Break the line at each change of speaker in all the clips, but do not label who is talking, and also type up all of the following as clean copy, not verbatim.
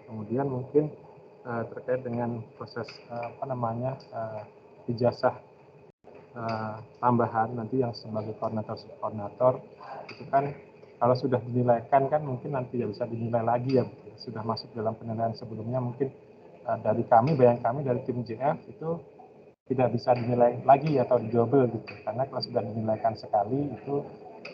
Kemudian mungkin terkait dengan proses ijazah tambahan nanti yang sebagai koordinator itu kan kalau sudah dinilaikan kan mungkin nanti ya bisa dinilai lagi ya, sudah masuk dalam penilaian sebelumnya mungkin dari bayangan kami dari tim JF itu tidak bisa dinilai lagi atau dijobel gitu, karena kalau sudah dinilaikan sekali itu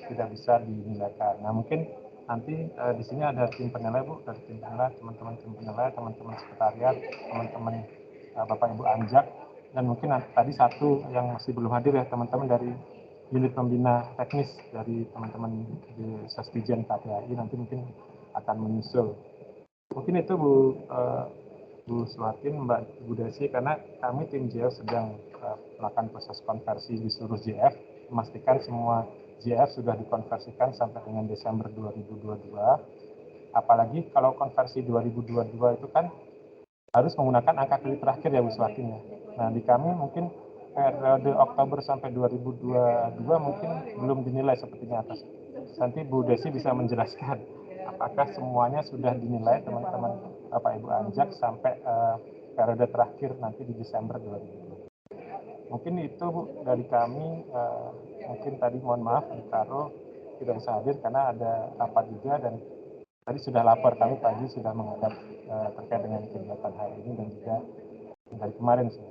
tidak bisa dinilaikan. Nah mungkin nanti di sini ada tim penilai Bu, dari tim penilai, teman-teman tim penilai, teman-teman sekretariat, teman-teman Bapak Ibu Anjak, dan mungkin tadi satu yang masih belum hadir ya, teman-teman dari unit pembina teknis dari teman-teman di Sasdijen KPAI nanti mungkin akan menyusul. Mungkin itu Bu Suatin, Mbak Bu Desi, karena kami tim JF sedang melakukan proses konversi di seluruh JF, memastikan semua JF sudah dikonversikan sampai dengan Desember 2022. Apalagi kalau konversi 2022 itu kan harus menggunakan angka kredit terakhir ya Bu Suatin ya. Nah di kami mungkin periode Oktober sampai 2022 mungkin belum dinilai sepertinya atas. Nanti Bu Desi bisa menjelaskan apakah semuanya sudah dinilai teman-teman Bapak Ibu Anjak sampai periode terakhir nanti di Desember 2022. Mungkin itu Bu dari kami, mungkin tadi mohon maaf Karo tidak bisa hadir karena ada rapat juga, dan tadi sudah lapor kami pagi sudah menghadap terkait dengan kegiatan hari ini dan juga dari kemarin sih.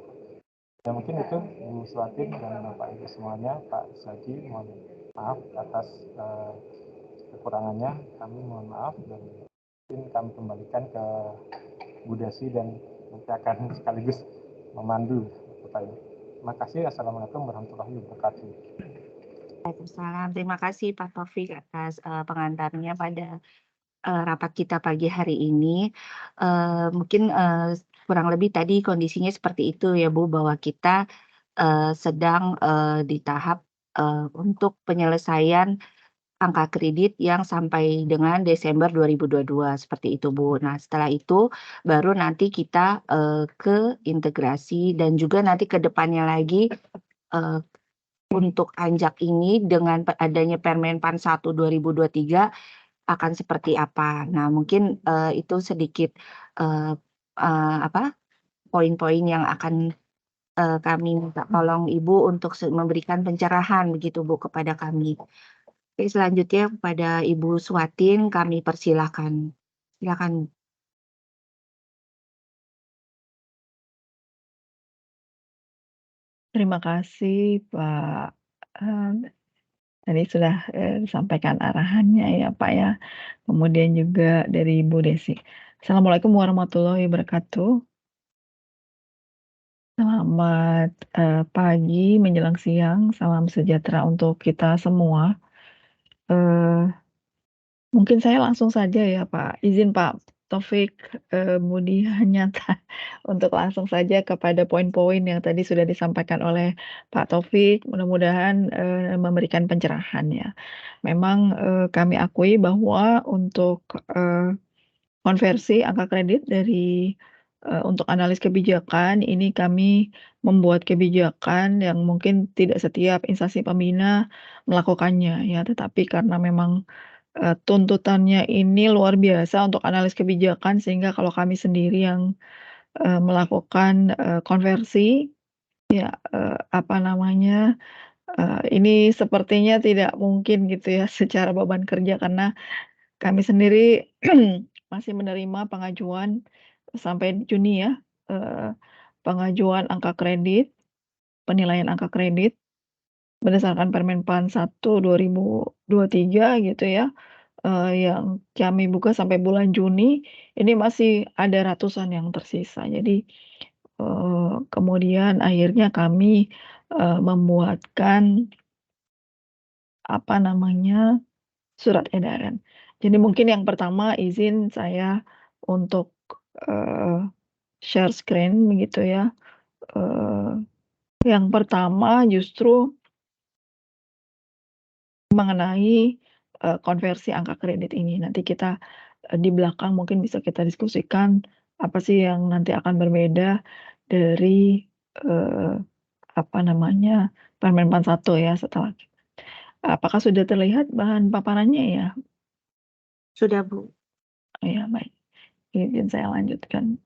Ya mungkin itu Bu Suatin dan Bapak Ibu semuanya, Pak Saji, mohon maaf atas kekurangannya, kami mohon maaf, dan mungkin kami kembalikan ke Bu Desi dan nanti akan sekaligus memandu Bapak Ibu. Terima kasih. Assalamualaikum warahmatullahi wabarakatuh.
Waalaikumsalam. Terima kasih Pak Taufik atas pengantarnya pada rapat kita pagi hari ini. Mungkin kurang lebih tadi kondisinya seperti itu ya Bu, bahwa kita sedang di tahap untuk penyelesaian angka kredit yang sampai dengan Desember 2022 seperti itu Bu. Nah setelah itu baru nanti kita ke integrasi, dan juga nanti ke depannya lagi untuk Anjak ini dengan adanya Permenpan 1 2023 akan seperti apa. Nah mungkin itu sedikit poin-poin yang akan kami minta tolong Ibu untuk memberikan pencerahan begitu Bu kepada kami. Oke, selanjutnya kepada Ibu Suatin kami persilahkan. Silakan.
Terima kasih Pak. Tadi sudah disampaikan arahannya ya Pak ya. Kemudian juga dari Ibu Desi. Assalamualaikum warahmatullahi wabarakatuh. Selamat pagi menjelang siang. Salam sejahtera untuk kita semua. Mungkin saya langsung saja ya Pak. Izin Pak Taufik Budi Hanyata untuk langsung saja kepada poin-poin yang tadi sudah disampaikan oleh Pak Taufik. Mudah-mudahan memberikan pencerahan ya. Memang kami akui bahwa untuk konversi angka kredit dari untuk analis kebijakan ini kami membuat kebijakan yang mungkin tidak setiap instansi pembina melakukannya ya, tetapi karena memang tuntutannya ini luar biasa untuk analis kebijakan, sehingga kalau kami sendiri yang melakukan konversi ya, ini sepertinya tidak mungkin gitu ya secara beban kerja, karena kami sendiri masih menerima pengajuan sampai Juni ya, pengajuan angka kredit, penilaian angka kredit berdasarkan Permenpan 1 2023 gitu ya. Yang kami buka sampai bulan Juni, ini masih ada ratusan yang tersisa. Jadi, kemudian akhirnya kami membuatkan surat edaran. Jadi mungkin yang pertama izin saya untuk share screen begitu ya. Yang pertama justru mengenai konversi angka kredit ini. Nanti kita di belakang mungkin bisa kita diskusikan apa sih yang nanti akan berbeda dari Permenpan 1 ya setelah. Apakah sudah terlihat bahan paparannya ya?
Sudah Bu.
Oh ya, baik. izin saya lanjutkan.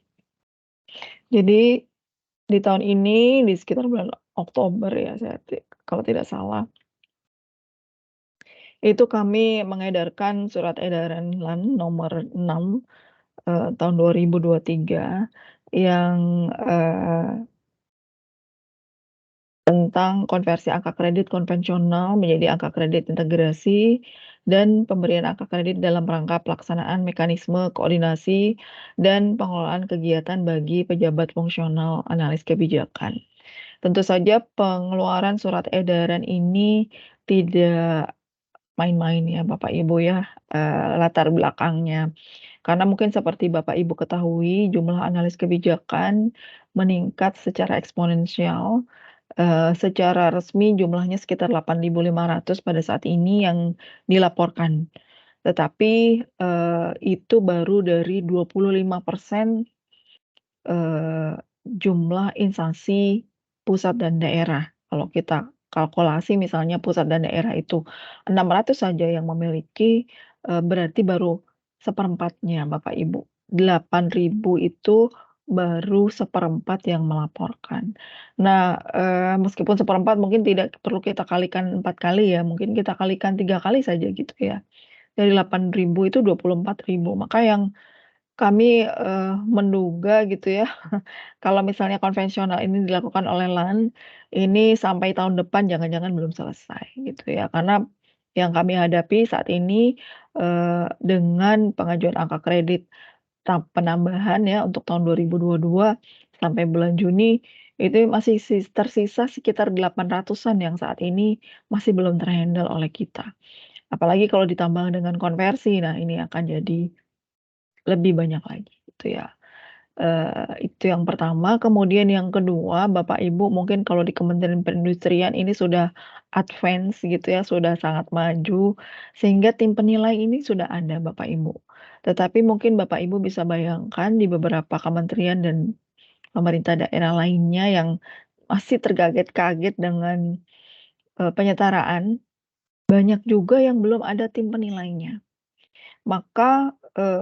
Jadi di tahun ini di sekitar bulan Oktober ya kalau tidak salah, itu kami mengedarkan surat edaran LAN nomor 6 tahun 2023 yang tentang konversi angka kredit konvensional menjadi angka kredit integrasi dan pemberian angka kredit dalam rangka pelaksanaan mekanisme koordinasi dan pengelolaan kegiatan bagi pejabat fungsional analis kebijakan. Tentu saja pengeluaran surat edaran ini tidak main-main ya Bapak Ibu ya, latar belakangnya. Karena mungkin seperti Bapak Ibu ketahui jumlah analis kebijakan meningkat secara eksponensial. Secara resmi jumlahnya sekitar 8.500 pada saat ini yang dilaporkan. Tetapi, itu baru dari 25% jumlah instansi pusat dan daerah. Kalau kita kalkulasi misalnya pusat dan daerah itu 600 saja yang memiliki, berarti baru seperempatnya Bapak Ibu. 8.000 itu baru seperempat yang melaporkan. Nah, meskipun seperempat mungkin tidak perlu kita kalikan 4 kali ya, mungkin kita kalikan 3 kali saja gitu ya. Dari 8.000 itu 24.000. Maka yang kami, menduga gitu ya, kalau misalnya konvensional ini dilakukan oleh LAN, ini sampai tahun depan jangan-jangan belum selesai gitu ya. Karena yang kami hadapi saat ini, dengan pengajuan angka kredit penambahan ya untuk tahun 2022 sampai bulan Juni, itu masih tersisa sekitar 800-an yang saat ini masih belum terhandle oleh kita. Apalagi kalau ditambah dengan konversi, nah ini akan jadi lebih banyak lagi gitu ya. Itu yang pertama, kemudian yang kedua, Bapak Ibu mungkin kalau di Kementerian Perindustrian ini sudah advance gitu ya, sudah sangat maju, sehingga tim penilai ini sudah ada Bapak Ibu. Tetapi mungkin Bapak Ibu bisa bayangkan di beberapa kementerian dan pemerintah daerah lainnya yang masih terkaget-kaget dengan, penyetaraan, banyak juga yang belum ada tim penilainya. Maka,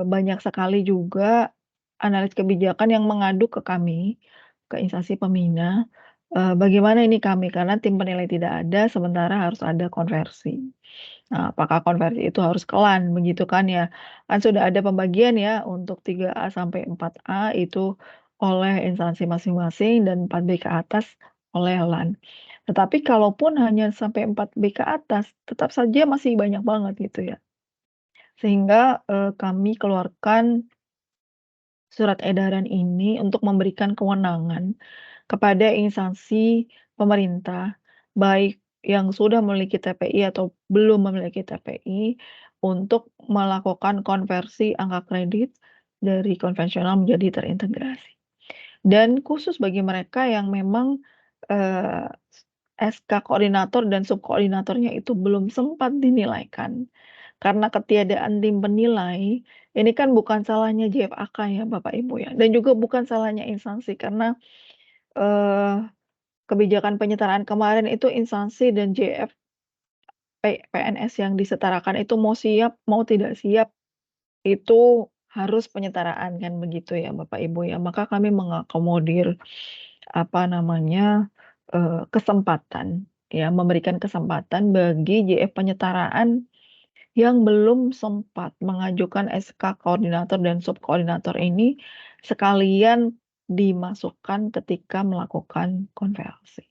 banyak sekali juga analis kebijakan yang mengadu ke kami, ke instansi pembina, bagaimana ini kami karena tim penilai tidak ada sementara harus ada konversi. Nah, apakah konversi itu harus ke LAN begitu kan ya? Kan sudah ada pembagian ya untuk 3A sampai 4A itu oleh instansi masing-masing dan 4B ke atas oleh LAN. Tetapi kalaupun hanya sampai 4B ke atas, tetap saja masih banyak banget gitu ya. Sehingga, kami keluarkan surat edaran ini untuk memberikan kewenangan kepada instansi pemerintah, baik yang sudah memiliki TPI atau belum memiliki TPI, untuk melakukan konversi angka kredit dari konvensional menjadi terintegrasi. Dan khusus bagi mereka yang memang, eee, SK koordinator dan subkoordinatornya itu belum sempat dinilaikan. Karena ketiadaan tim penilai, ini kan bukan salahnya JFAK ya Bapak Ibu ya, dan juga bukan salahnya instansi karena, eee, kebijakan penyetaraan kemarin itu instansi dan JF PNS yang disetarakan itu mau siap mau tidak siap, itu harus penyetaraan kan begitu ya Bapak Ibu ya. Maka kami mengakomodir, apa namanya, kesempatan ya, memberikan kesempatan bagi JF penyetaraan yang belum sempat mengajukan SK koordinator dan subkoordinator ini sekalian dimasukkan ketika melakukan konversi.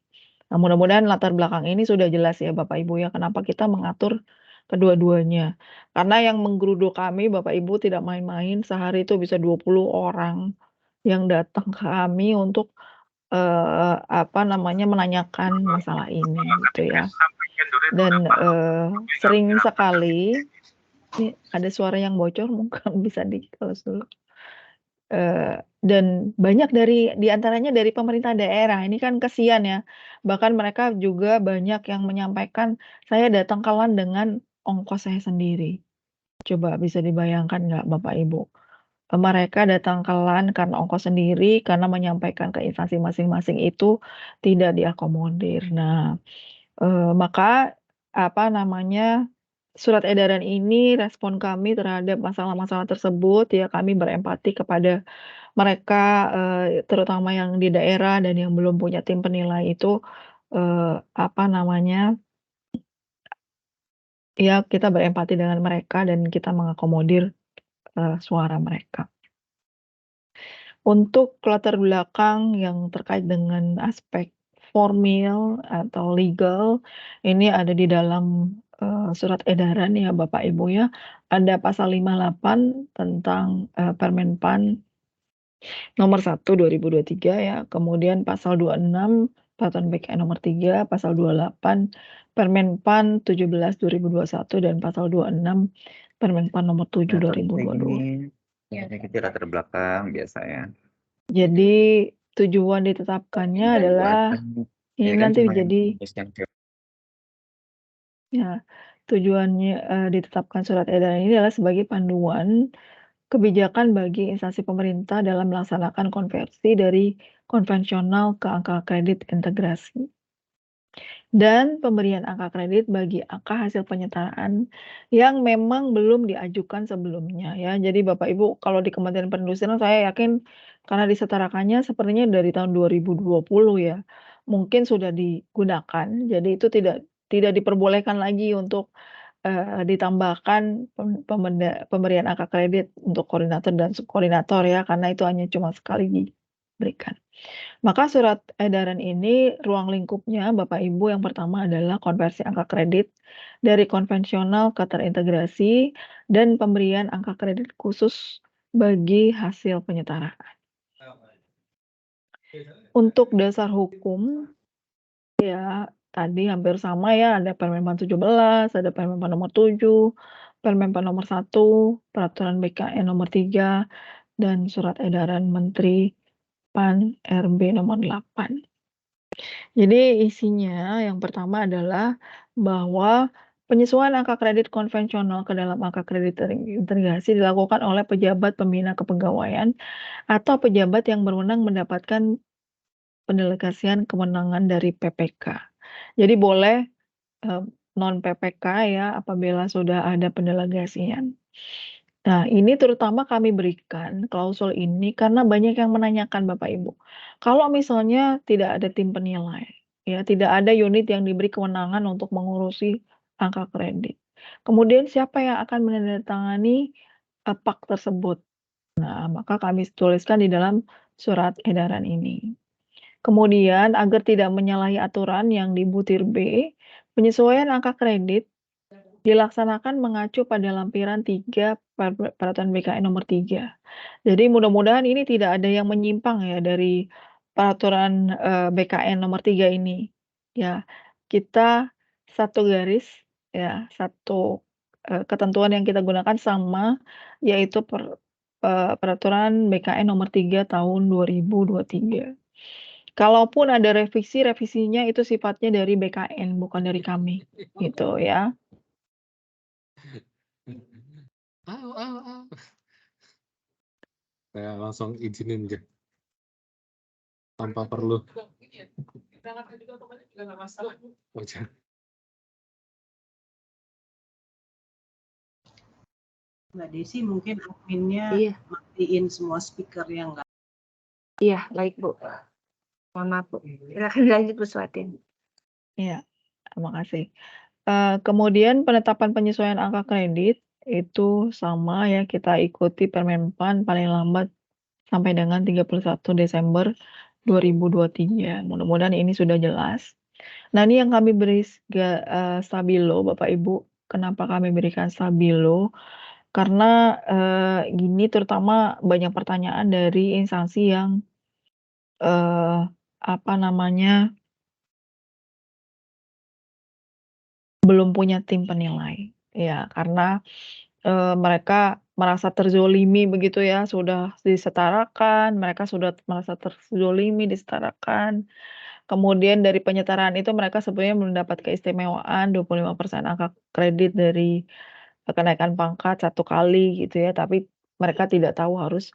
Nah, mudah-mudahan latar belakang ini sudah jelas ya Bapak Ibu ya, kenapa kita mengatur kedua-duanya. Karena yang menggeruduk kami Bapak Ibu tidak main-main, sehari itu bisa 20 orang yang datang ke kami untuk, apa namanya, menanyakan masalah ini gitu ya. Dan, sering sekali ini ada suara yang bocor mungkin bisa di-close dulu. Dan banyak di antaranya dari pemerintah daerah, ini kan kasihan ya, bahkan mereka juga banyak yang menyampaikan, "Saya datang ke LAN dengan ongkos saya sendiri." Coba bisa dibayangkan nggak Bapak Ibu? Mereka datang ke LAN karena ongkos sendiri, karena menyampaikan ke instansi masing-masing itu tidak diakomodir. Nah, maka apa namanya surat edaran ini respon kami terhadap masalah-masalah tersebut ya kami berempati kepada mereka, terutama yang di daerah dan yang belum punya tim penilai itu, apa namanya, ya kita berempati dengan mereka dan kita mengakomodir, suara mereka. Untuk latar belakang yang terkait dengan aspek formil atau legal, ini ada di dalam, surat edaran ya Bapak Ibu ya. Ada pasal 58 tentang, Permenpan nomor 1 2023 ya, kemudian pasal 26 Peraturan BKN nomor 3, pasal 28 Permenpan 17 2021 dan pasal 26 Permenpan nomor 7
Nah, kalau kayak
2022.
gini, ya kita latar belakang biasanya.
Jadi tujuan ditetapkannya adalah ini
Ya kan
nanti
cuma
jadi
yang
ya tujuannya ditetapkan surat edaran ini adalah sebagai panduan kebijakan bagi instansi pemerintah dalam melaksanakan konversi dari konvensional ke angka kredit integrasi. Dan pemberian angka kredit bagi angka hasil penyetaraan yang memang belum diajukan sebelumnya ya. Jadi Bapak Ibu kalau di Kementerian Perindustrian saya yakin karena disetarakannya sepertinya dari tahun 2020 ya. Mungkin sudah digunakan. Jadi itu tidak diperbolehkan lagi untuk, ditambahkan pemberian angka kredit untuk koordinator dan subkoordinator ya, karena itu hanya cuma sekali diberikan. Maka surat edaran ini ruang lingkupnya Bapak Ibu yang pertama adalah konversi angka kredit dari konvensional ke terintegrasi dan pemberian angka kredit khusus bagi hasil penyetaraan. Untuk dasar hukum ya tadi hampir sama ya, ada Permenpan 17, ada Permenpan nomor 7, Permenpan nomor 1, Peraturan BKN nomor 3, dan Surat Edaran Menteri PAN RB nomor 8. Jadi isinya yang pertama adalah bahwa penyesuaian angka kredit konvensional ke dalam angka kredit terintegrasi dilakukan oleh pejabat pembina kepegawaian atau pejabat yang berwenang mendapatkan pendelegasian kewenangan dari PPK. Jadi boleh non PPK ya apabila sudah ada pendelegasian. Nah, ini terutama kami berikan klausul ini karena banyak yang menanyakan Bapak Ibu. Kalau misalnya tidak ada tim penilai, ya tidak ada unit yang diberi kewenangan untuk mengurusi angka kredit. Kemudian siapa yang akan menandatangani pak tersebut? Nah, maka kami tuliskan di dalam surat edaran ini. Kemudian agar tidak menyalahi aturan yang di butir B, penyesuaian angka kredit dilaksanakan mengacu pada lampiran 3 Peraturan BKN nomor 3. Jadi mudah-mudahan ini tidak ada yang menyimpang ya dari peraturan, BKN nomor 3 ini. Ya, kita satu garis ya, satu, ketentuan yang kita gunakan sama, yaitu Peraturan BKN nomor 3 tahun 2023. Kalaupun ada revisi, revisinya itu sifatnya dari BKN bukan dari kami, gitu ya.
Saya langsung izinin aja tanpa perlu.
Mbak Desi mungkin adminnya
Iya,
matiin semua speaker yang enggak.
iya, baik Bu. Mohon maaf Bu. Silakan lanjut Bu Swatin.
Iya, terima kasih. Kemudian penetapan penyesuaian angka kredit itu sama ya, kita ikuti Permenpan paling lambat sampai dengan 31 Desember 2023. Mudah-mudahan ini sudah jelas. Nah, ini yang kami beri stabilo Bapak Ibu. Kenapa kami berikan stabilo? Karena, gini terutama banyak pertanyaan dari instansi yang, apa namanya, belum punya tim penilai. Ya, karena, mereka merasa terzolimi begitu ya, sudah disetarakan, mereka sudah merasa terzolimi, disetarakan. Kemudian dari penyetaraan itu mereka sebenarnya mendapat keistimewaan 25% angka kredit dari kenaikan pangkat 1 kali gitu ya, tapi mereka tidak tahu harus,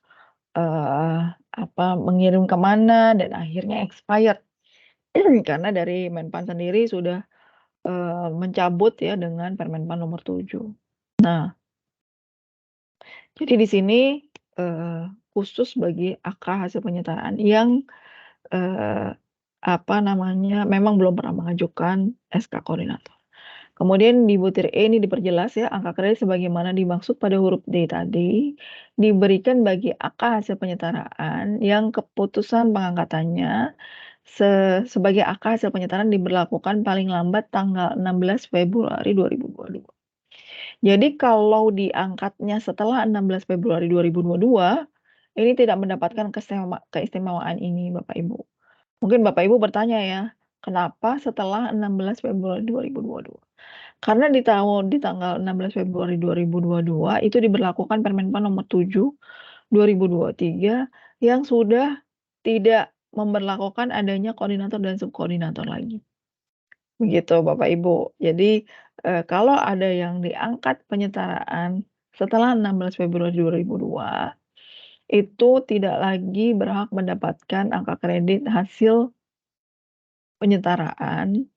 mengirim ke mana dan akhirnya expired. Karena dari Menpan sendiri sudah mencabut ya dengan Permenpan nomor 7. Nah, jadi di sini, khusus bagi AK hasil penyetaraan yang, memang belum pernah mengajukan SK koordinator. Kemudian di butir E ini diperjelas ya, angka kredit sebagaimana dimaksud pada huruf D tadi, diberikan bagi AK hasil penyetaraan yang keputusan pengangkatannya sebagai AK hasil penyetaraan diberlakukan paling lambat tanggal 16 Februari 2022. Jadi kalau diangkatnya setelah 16 Februari 2022, ini tidak mendapatkan keistimewaan ini Bapak Ibu. Mungkin Bapak Ibu bertanya ya, kenapa setelah 16 Februari 2022? Karena di tanggal 16 Februari 2022 itu diberlakukan Permenpan nomor 7 2023 yang sudah tidak memberlakukan adanya koordinator dan subkoordinator lagi. Begitu Bapak Ibu. Jadi, kalau ada yang diangkat penyetaraan setelah 16 Februari 2002, itu tidak lagi berhak mendapatkan angka kredit hasil penyetaraan,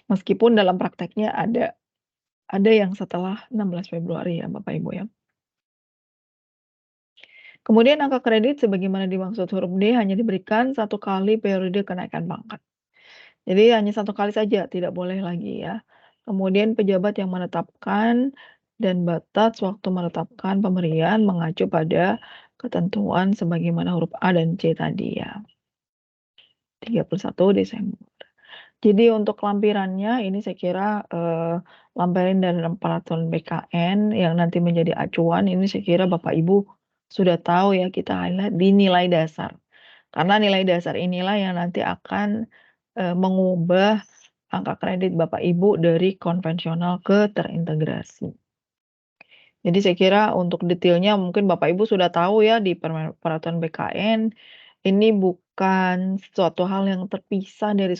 meskipun dalam prakteknya ada yang setelah 16 Februari ya Bapak Ibu ya. Kemudian angka kredit sebagaimana dimaksud huruf D hanya diberikan 1 kali periode kenaikan pangkat. Jadi hanya 1 kali saja, tidak boleh lagi ya. Kemudian pejabat yang menetapkan dan batas waktu menetapkan pemberian mengacu pada ketentuan sebagaimana huruf A dan C tadi ya. 31 Desember. Jadi untuk lampirannya ini saya kira, lampiran dan peraturan BKN yang nanti menjadi acuan ini saya kira Bapak Ibu sudah tahu ya kita highlight di nilai dasar. Karena nilai dasar inilah yang nanti akan, mengubah angka kredit Bapak Ibu dari konvensional ke terintegrasi. Jadi saya kira untuk detailnya mungkin Bapak Ibu sudah tahu ya di peraturan BKN, ini bukan suatu hal yang terpisah dari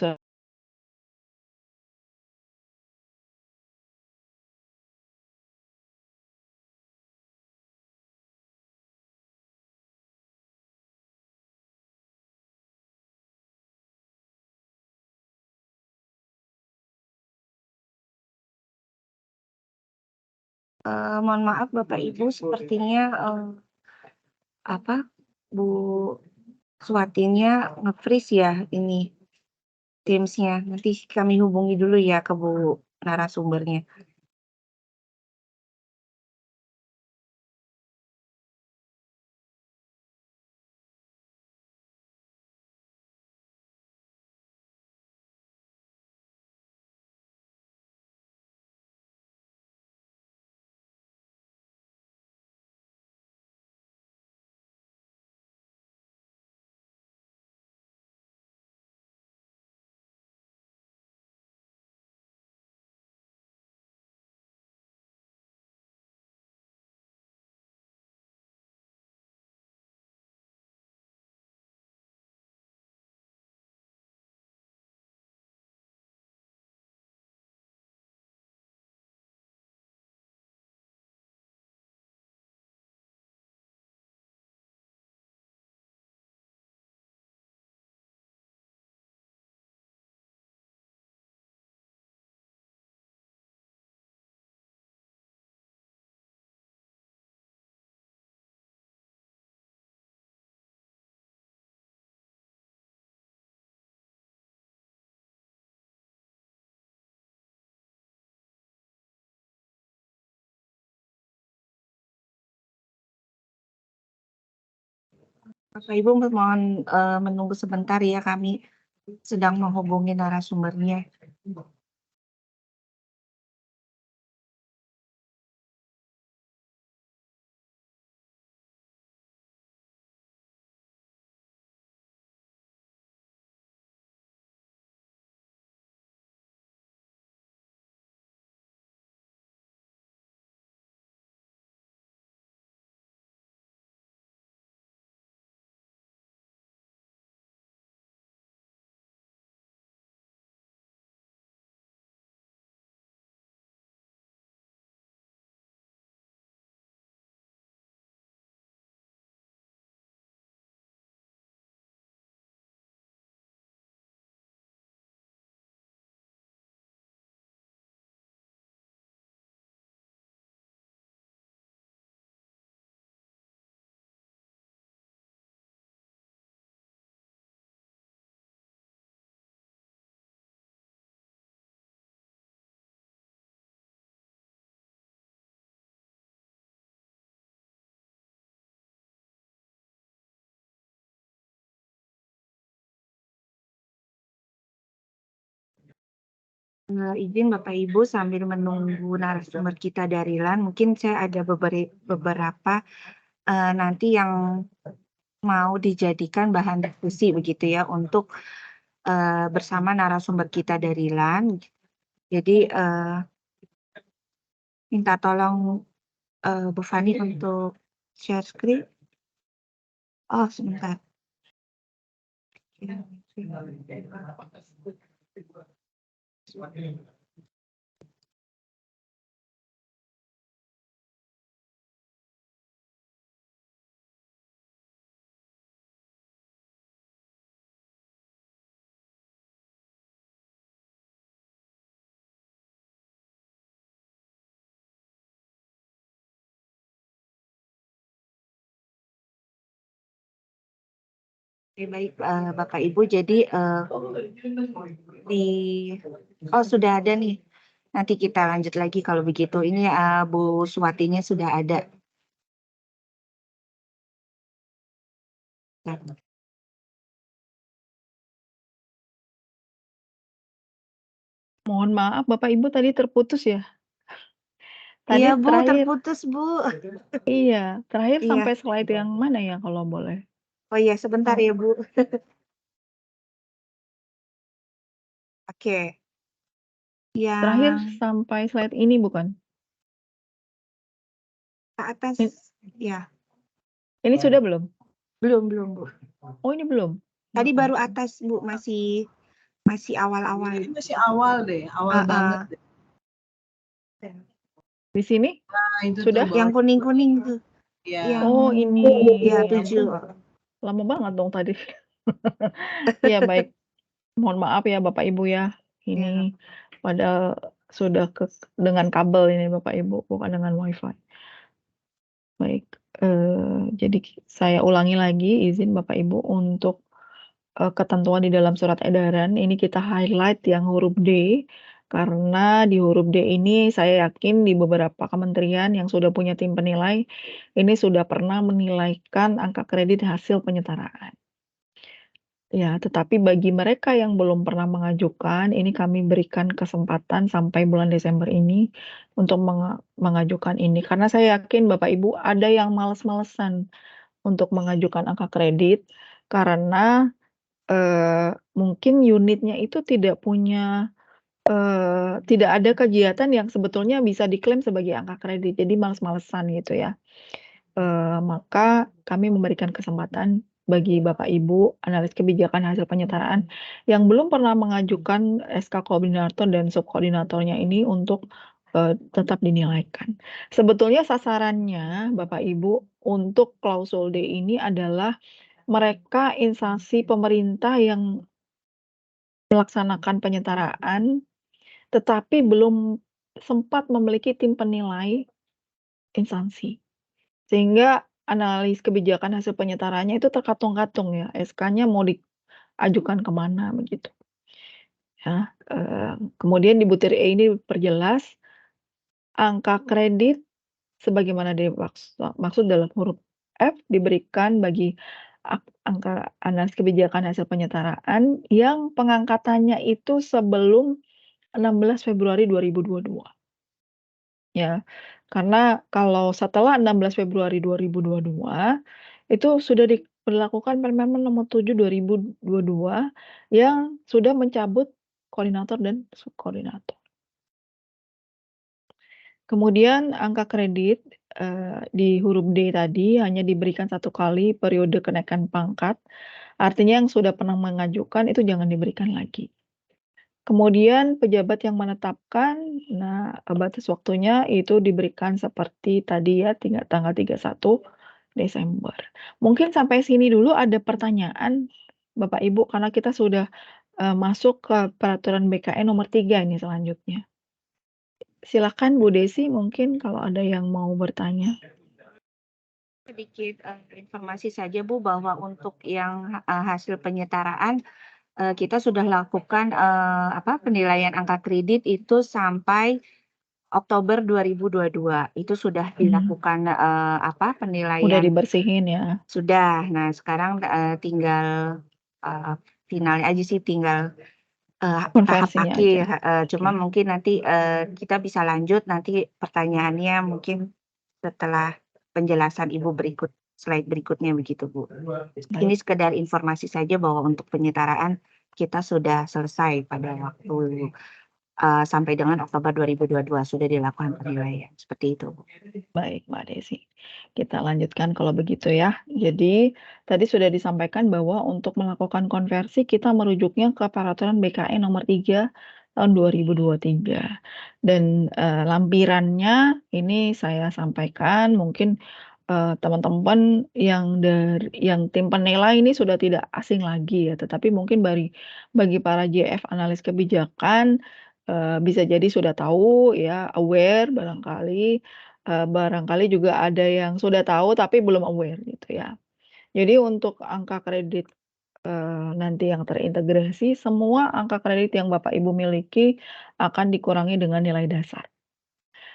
Mohon maaf Bapak Ibu sepertinya, Bu Suwatinya nge-freeze ya ini Teams-nya. Nanti kami hubungi dulu ya ke Bu narasumbernya. Bapak Ibu mohon, menunggu sebentar ya, kami sedang menghubungi narasumbernya. Izin Bapak Ibu sambil menunggu narasumber kita dari LAN, mungkin saya ada beberapa nanti yang mau dijadikan bahan diskusi begitu ya untuk bersama narasumber kita dari LAN. Jadi minta tolong Bu Fani untuk share screen. Oh, sebentar. Oke, baik Bapak Ibu, jadi sudah ada nih. Nanti kita lanjut lagi kalau begitu. Ini Bu Suwatinya sudah ada.
Mohon maaf Bapak Ibu tadi terputus ya? Tadi
Iya Bu,
terakhir
terputus Bu.
iya, terakhir
Iya.
sampai slide yang mana ya kalau boleh?
Oh iya, sebentar ya Bu. Oke.
Terakhir
Yang
sampai slide ini bukan?
ke atas, ya.
Ini sudah belum?
Belum Bu.
Oh ini belum?
Tadi baru atas Bu, masih awal-awal.
Ini masih awal deh, awal banget deh.
Di sini?
Nah, itu
Sudah?
tuh
Yang kuning-kuning tuh.
ya.
Oh ini.
Ya,
Ya
7.
ampun, lama banget dong tadi. Ya baik. Mohon maaf ya Bapak Ibu ya. Ini padahal sudah dengan kabel ini Bapak Ibu, bukan dengan WiFi. Baik, jadi saya ulangi lagi izin Bapak Ibu untuk ketentuan di dalam surat edaran ini kita highlight yang huruf D, karena di huruf D ini saya yakin di beberapa kementerian yang sudah punya tim penilai, ini sudah pernah menilaikan angka kredit hasil penyetaraan. Ya, tetapi bagi mereka yang belum pernah mengajukan, ini kami berikan kesempatan sampai bulan Desember ini untuk mengajukan ini. Karena saya yakin Bapak Ibu ada yang males-malesan untuk mengajukan angka kredit karena mungkin unitnya itu tidak punya tidak ada kegiatan yang sebetulnya bisa diklaim sebagai angka kredit, jadi males-malesan gitu ya. Maka kami memberikan kesempatan bagi Bapak Ibu analis kebijakan hasil penyetaraan yang belum pernah mengajukan SK koordinator dan subkoordinatornya ini untuk tetap dinilaikan. Sebetulnya sasarannya Bapak Ibu untuk klausul D ini adalah mereka instansi pemerintah yang melaksanakan penyetaraan, tetapi belum sempat memiliki tim penilai instansi. Sehingga analis kebijakan hasil penyetaraannya itu terkatung-katung ya, SK-nya mau diajukan ke mana begitu. Ya, kemudian di butir E ini diperjelas angka kredit sebagaimana dimaksud dalam huruf F diberikan bagi angka analis kebijakan hasil penyetaraan yang pengangkatannya itu sebelum 16 Februari 2022. Ya, karena kalau setelah 16 Februari 2022, itu sudah diberlakukan Permen Nomor 7 2022 yang sudah mencabut koordinator dan subkoordinator. Kemudian angka kredit, di huruf D tadi hanya diberikan 1 kali periode kenaikan pangkat, artinya yang sudah pernah mengajukan itu jangan diberikan lagi. Kemudian pejabat yang menetapkan, nah batas waktunya itu diberikan seperti tadi ya, tanggal 31 Desember. Mungkin sampai sini dulu ada pertanyaan Bapak Ibu, karena kita sudah masuk ke peraturan BKN nomor 3 ini selanjutnya. Silakan Bu Desi mungkin kalau ada yang mau bertanya.
Sedikit informasi saja Bu, bahwa untuk yang hasil penyetaraan kita sudah lakukan penilaian angka kredit itu sampai Oktober 2022. Itu sudah dilakukan
Udah
penilaian.
dibersihin ya?
Sudah. Nah, sekarang tinggal finalnya aja sih, tinggal tahap
Konversinya
akhir,
aja.
cuma
Oke.
mungkin nanti, kita bisa lanjut nanti pertanyaannya mungkin setelah penjelasan Ibu slide berikutnya begitu, Bu. Ini
Baik.
sekedar informasi saja bahwa untuk penyetaraan kita sudah selesai pada waktu sampai dengan Oktober 2022 sudah dilakukan penilaian, seperti itu, Bu.
Baik, Mbak Desi. Kita lanjutkan kalau begitu ya. Jadi, tadi sudah disampaikan bahwa untuk melakukan konversi kita merujuknya ke Peraturan BKN Nomor 3 Tahun 2023. Dan, lampirannya ini saya sampaikan mungkin, teman-teman yang tim penilai ini sudah tidak asing lagi ya, tetapi mungkin bagi para JF analis kebijakan, bisa jadi sudah tahu ya, aware barangkali juga ada yang sudah tahu tapi belum aware gitu ya. Jadi untuk angka kredit, nanti yang terintegrasi, semua angka kredit yang Bapak Ibu miliki akan dikurangi dengan nilai dasar.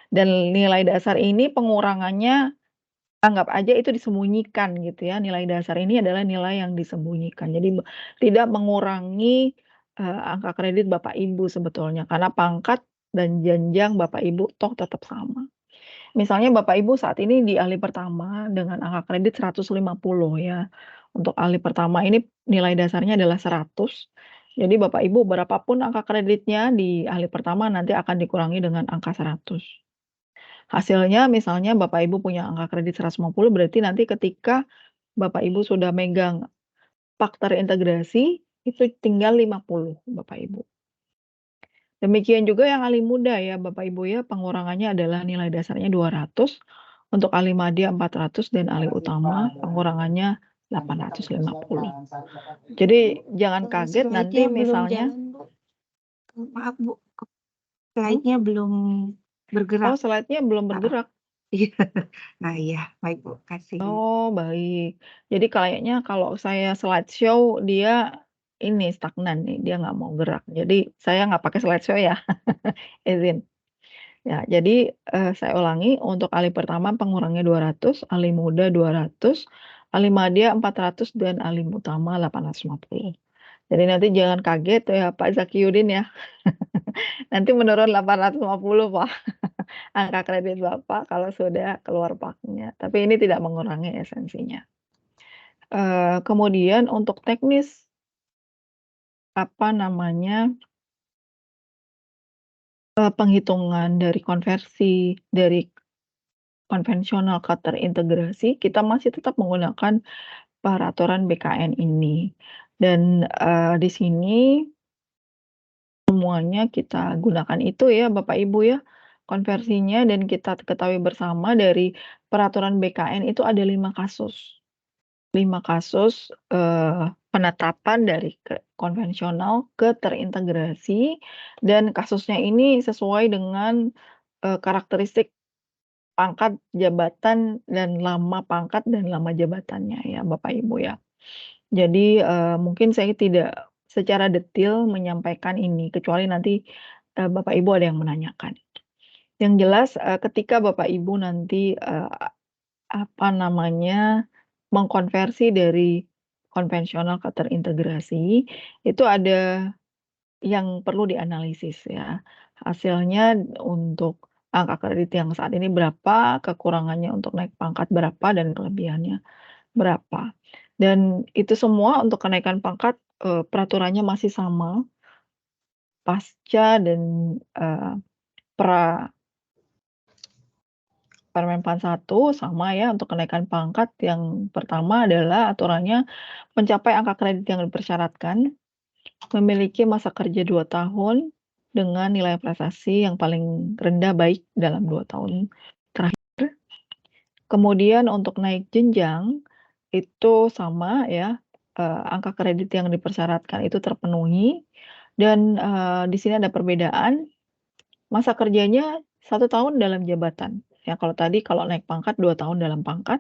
Dan nilai dasar ini pengurangannya anggap aja itu disembunyikan gitu ya, nilai dasar ini adalah nilai yang disembunyikan. Jadi tidak mengurangi, angka kredit Bapak Ibu sebetulnya, karena pangkat dan jenjang Bapak Ibu toh tetap sama. Misalnya Bapak Ibu saat ini di ahli pertama dengan angka kredit 150 ya. Untuk ahli pertama ini nilai dasarnya adalah 100. Jadi Bapak Ibu berapapun angka kreditnya di ahli pertama nanti akan dikurangi dengan angka 100. Hasilnya misalnya Bapak Ibu punya angka kredit 150 berarti nanti ketika Bapak Ibu sudah megang faktor integrasi itu tinggal 50 Bapak Ibu. Demikian juga yang ahli muda ya Bapak Ibu ya, pengurangannya adalah nilai dasarnya 200, untuk ahli madya 400 dan ahli utama pengurangannya 850. Jadi jangan kaget nanti
Slide-nya belum
misalnya
jalan, Bu. Maaf, Bu, slide-nya belum bergerak.
slide-nya belum bergerak.
Iya. Nah iya, baik Bu, kasih.
Oh baik. Jadi kayaknya kalau saya slideshow dia ini stagnan nih, dia nggak mau gerak. Jadi saya nggak pakai slideshow ya, izin. Ya, jadi, saya ulangi untuk ahli pertama pengurangnya 200, ahli muda 200, ahli madya 400, dan ahli utama 850. Jadi nanti jangan kaget ya Pak Zakiuddin ya, nanti menurun 850 Pak, angka kredit Bapak kalau sudah keluar paknya, tapi ini tidak mengurangi esensinya. Kemudian untuk teknis, penghitungan dari konversi dari konvensional ke terintegrasi, kita masih tetap menggunakan peraturan BKN ini. Dan, di sini semuanya kita gunakan itu ya Bapak Ibu ya, konversinya dan kita ketahui bersama dari peraturan BKN itu ada 5 kasus. 5 kasus, penetapan dari konvensional ke terintegrasi dan kasusnya ini sesuai dengan, karakteristik pangkat, jabatan, dan lama pangkat dan lama jabatannya ya Bapak Ibu ya. Jadi, mungkin saya tidak secara detail menyampaikan ini, kecuali nanti, Bapak Ibu ada yang menanyakan. Yang jelas, ketika Bapak Ibu nanti, mengkonversi dari konvensional ke terintegrasi, itu ada yang perlu dianalisis ya. Hasilnya untuk angka kredit yang saat ini berapa, kekurangannya untuk naik pangkat berapa, dan kelebihannya berapa. Dan itu semua untuk kenaikan pangkat, peraturannya masih sama. Pasca dan, Permenpan 1 sama ya untuk kenaikan pangkat yang pertama adalah aturannya mencapai angka kredit yang dipersyaratkan, memiliki masa kerja 2 tahun dengan nilai prestasi yang paling rendah baik dalam 2 tahun terakhir. Kemudian untuk naik jenjang itu sama ya, angka kredit yang dipersyaratkan itu terpenuhi dan, di sini ada perbedaan, masa kerjanya 1 tahun dalam jabatan. Ya kalau tadi kalau naik pangkat 2 tahun dalam pangkat,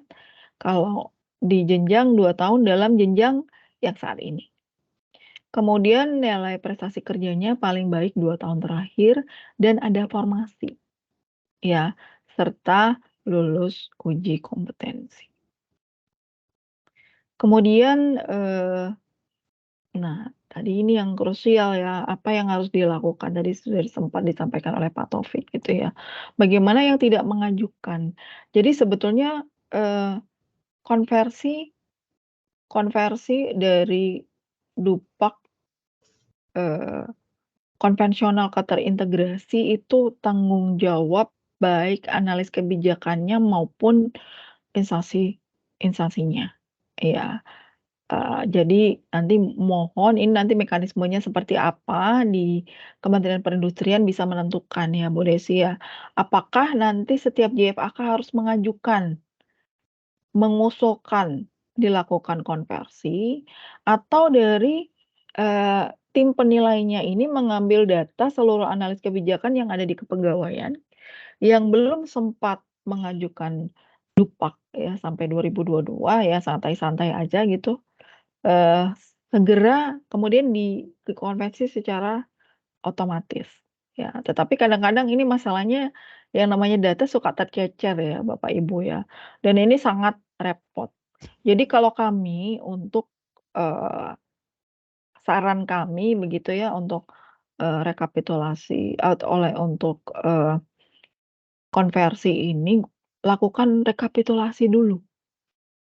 kalau di jenjang 2 tahun dalam jenjang yang saat ini. Kemudian nilai prestasi kerjanya paling baik 2 tahun terakhir dan ada formasi. Ya, serta lulus uji kompetensi. Kemudian, nah tadi ini yang krusial ya, apa yang harus dilakukan tadi sudah sempat disampaikan oleh Pak Taufik gitu ya. Bagaimana yang tidak mengajukan. Jadi sebetulnya, konversi dari Dupak, konvensional ke terintegrasi itu tanggung jawab baik analis kebijakannya maupun instansinya. Iya. Jadi nanti mohon ini nanti mekanismenya seperti apa di Kementerian Perindustrian bisa menentukan ya Bu Desi ya. Apakah nanti setiap JFAK harus mengusulkan dilakukan konversi atau dari, tim penilainya ini mengambil data seluruh analis kebijakan yang ada di kepegawaian, yang belum sempat mengajukan Dupak ya sampai 2022 ya santai-santai aja gitu. Segera kemudian dikonversi secara otomatis, ya. Tetapi kadang-kadang ini masalahnya yang namanya data suka tercecer ya Bapak Ibu ya, dan ini sangat repot. Jadi kalau kami untuk, saran kami begitu ya untuk, rekapitulasi untuk, konversi ini, lakukan rekapitulasi dulu.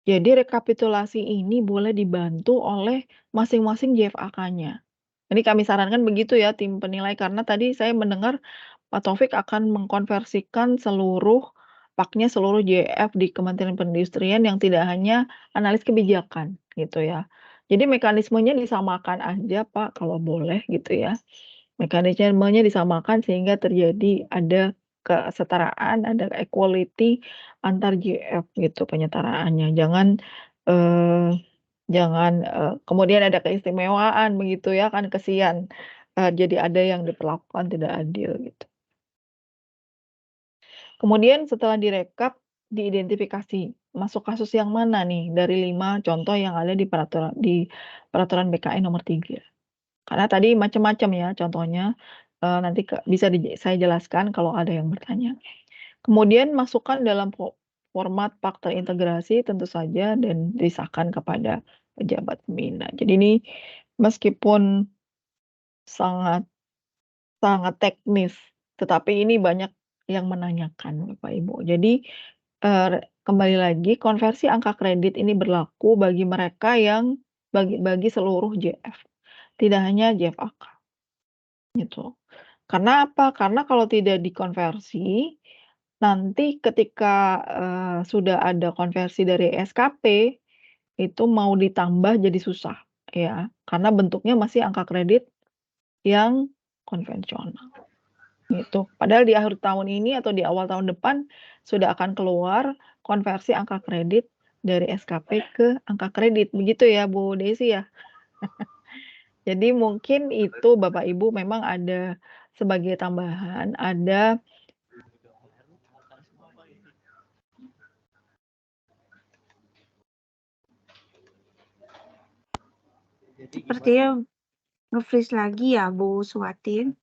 Jadi rekapitulasi ini boleh dibantu oleh masing-masing JFAK-nya. Ini kami sarankan begitu ya tim penilai, karena tadi saya mendengar Pak Taufik akan mengkonversikan seluruh seluruh JF di Kementerian Perindustrian yang tidak hanya analis kebijakan gitu ya. Jadi mekanismenya disamakan aja Pak kalau boleh gitu ya. Mekanismenya disamakan sehingga terjadi ada kesetaraan, ada equality antar JF gitu penyetaraannya. Jangan kemudian ada keistimewaan begitu ya kan kasihan, jadi ada yang diperlakukan tidak adil gitu. Kemudian setelah direkap, diidentifikasi masuk kasus yang mana nih dari 5 contoh yang ada di peraturan BKN nomor 3. Karena tadi macam-macam ya contohnya, nanti bisa saya jelaskan kalau ada yang bertanya. Kemudian masukkan dalam format pak terintegrasi tentu saja dan disahkan kepada pejabat pembina. Jadi ini meskipun sangat sangat teknis, tetapi ini banyak yang menanyakan Bapak Ibu. Jadi, kembali lagi konversi angka kredit ini berlaku bagi mereka yang bagi seluruh JF, tidak hanya JFAK, gitu. Karena apa? Karena kalau tidak dikonversi, nanti ketika, sudah ada konversi dari SKP, itu mau ditambah jadi susah, ya. Karena bentuknya masih angka kredit yang konvensional, gitu. Padahal di akhir tahun ini atau di awal tahun depan sudah akan keluar konversi angka kredit dari SKP ke angka kredit, begitu ya Bu Desi ya? Jadi mungkin itu Bapak Ibu memang ada sebagai tambahan, ada
Sepertinya nge-freeze lagi ya Bu Suwatin.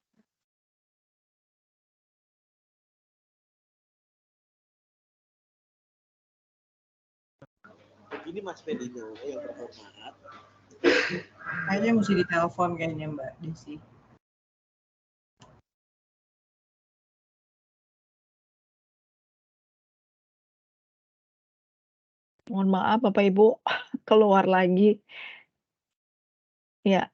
Ini Mas Fedi dulu yang terhormat.
Kayaknya mesti ditelepon kayaknya Mbak Desi.
mohon maaf Bapak Ibu keluar lagi. Ya,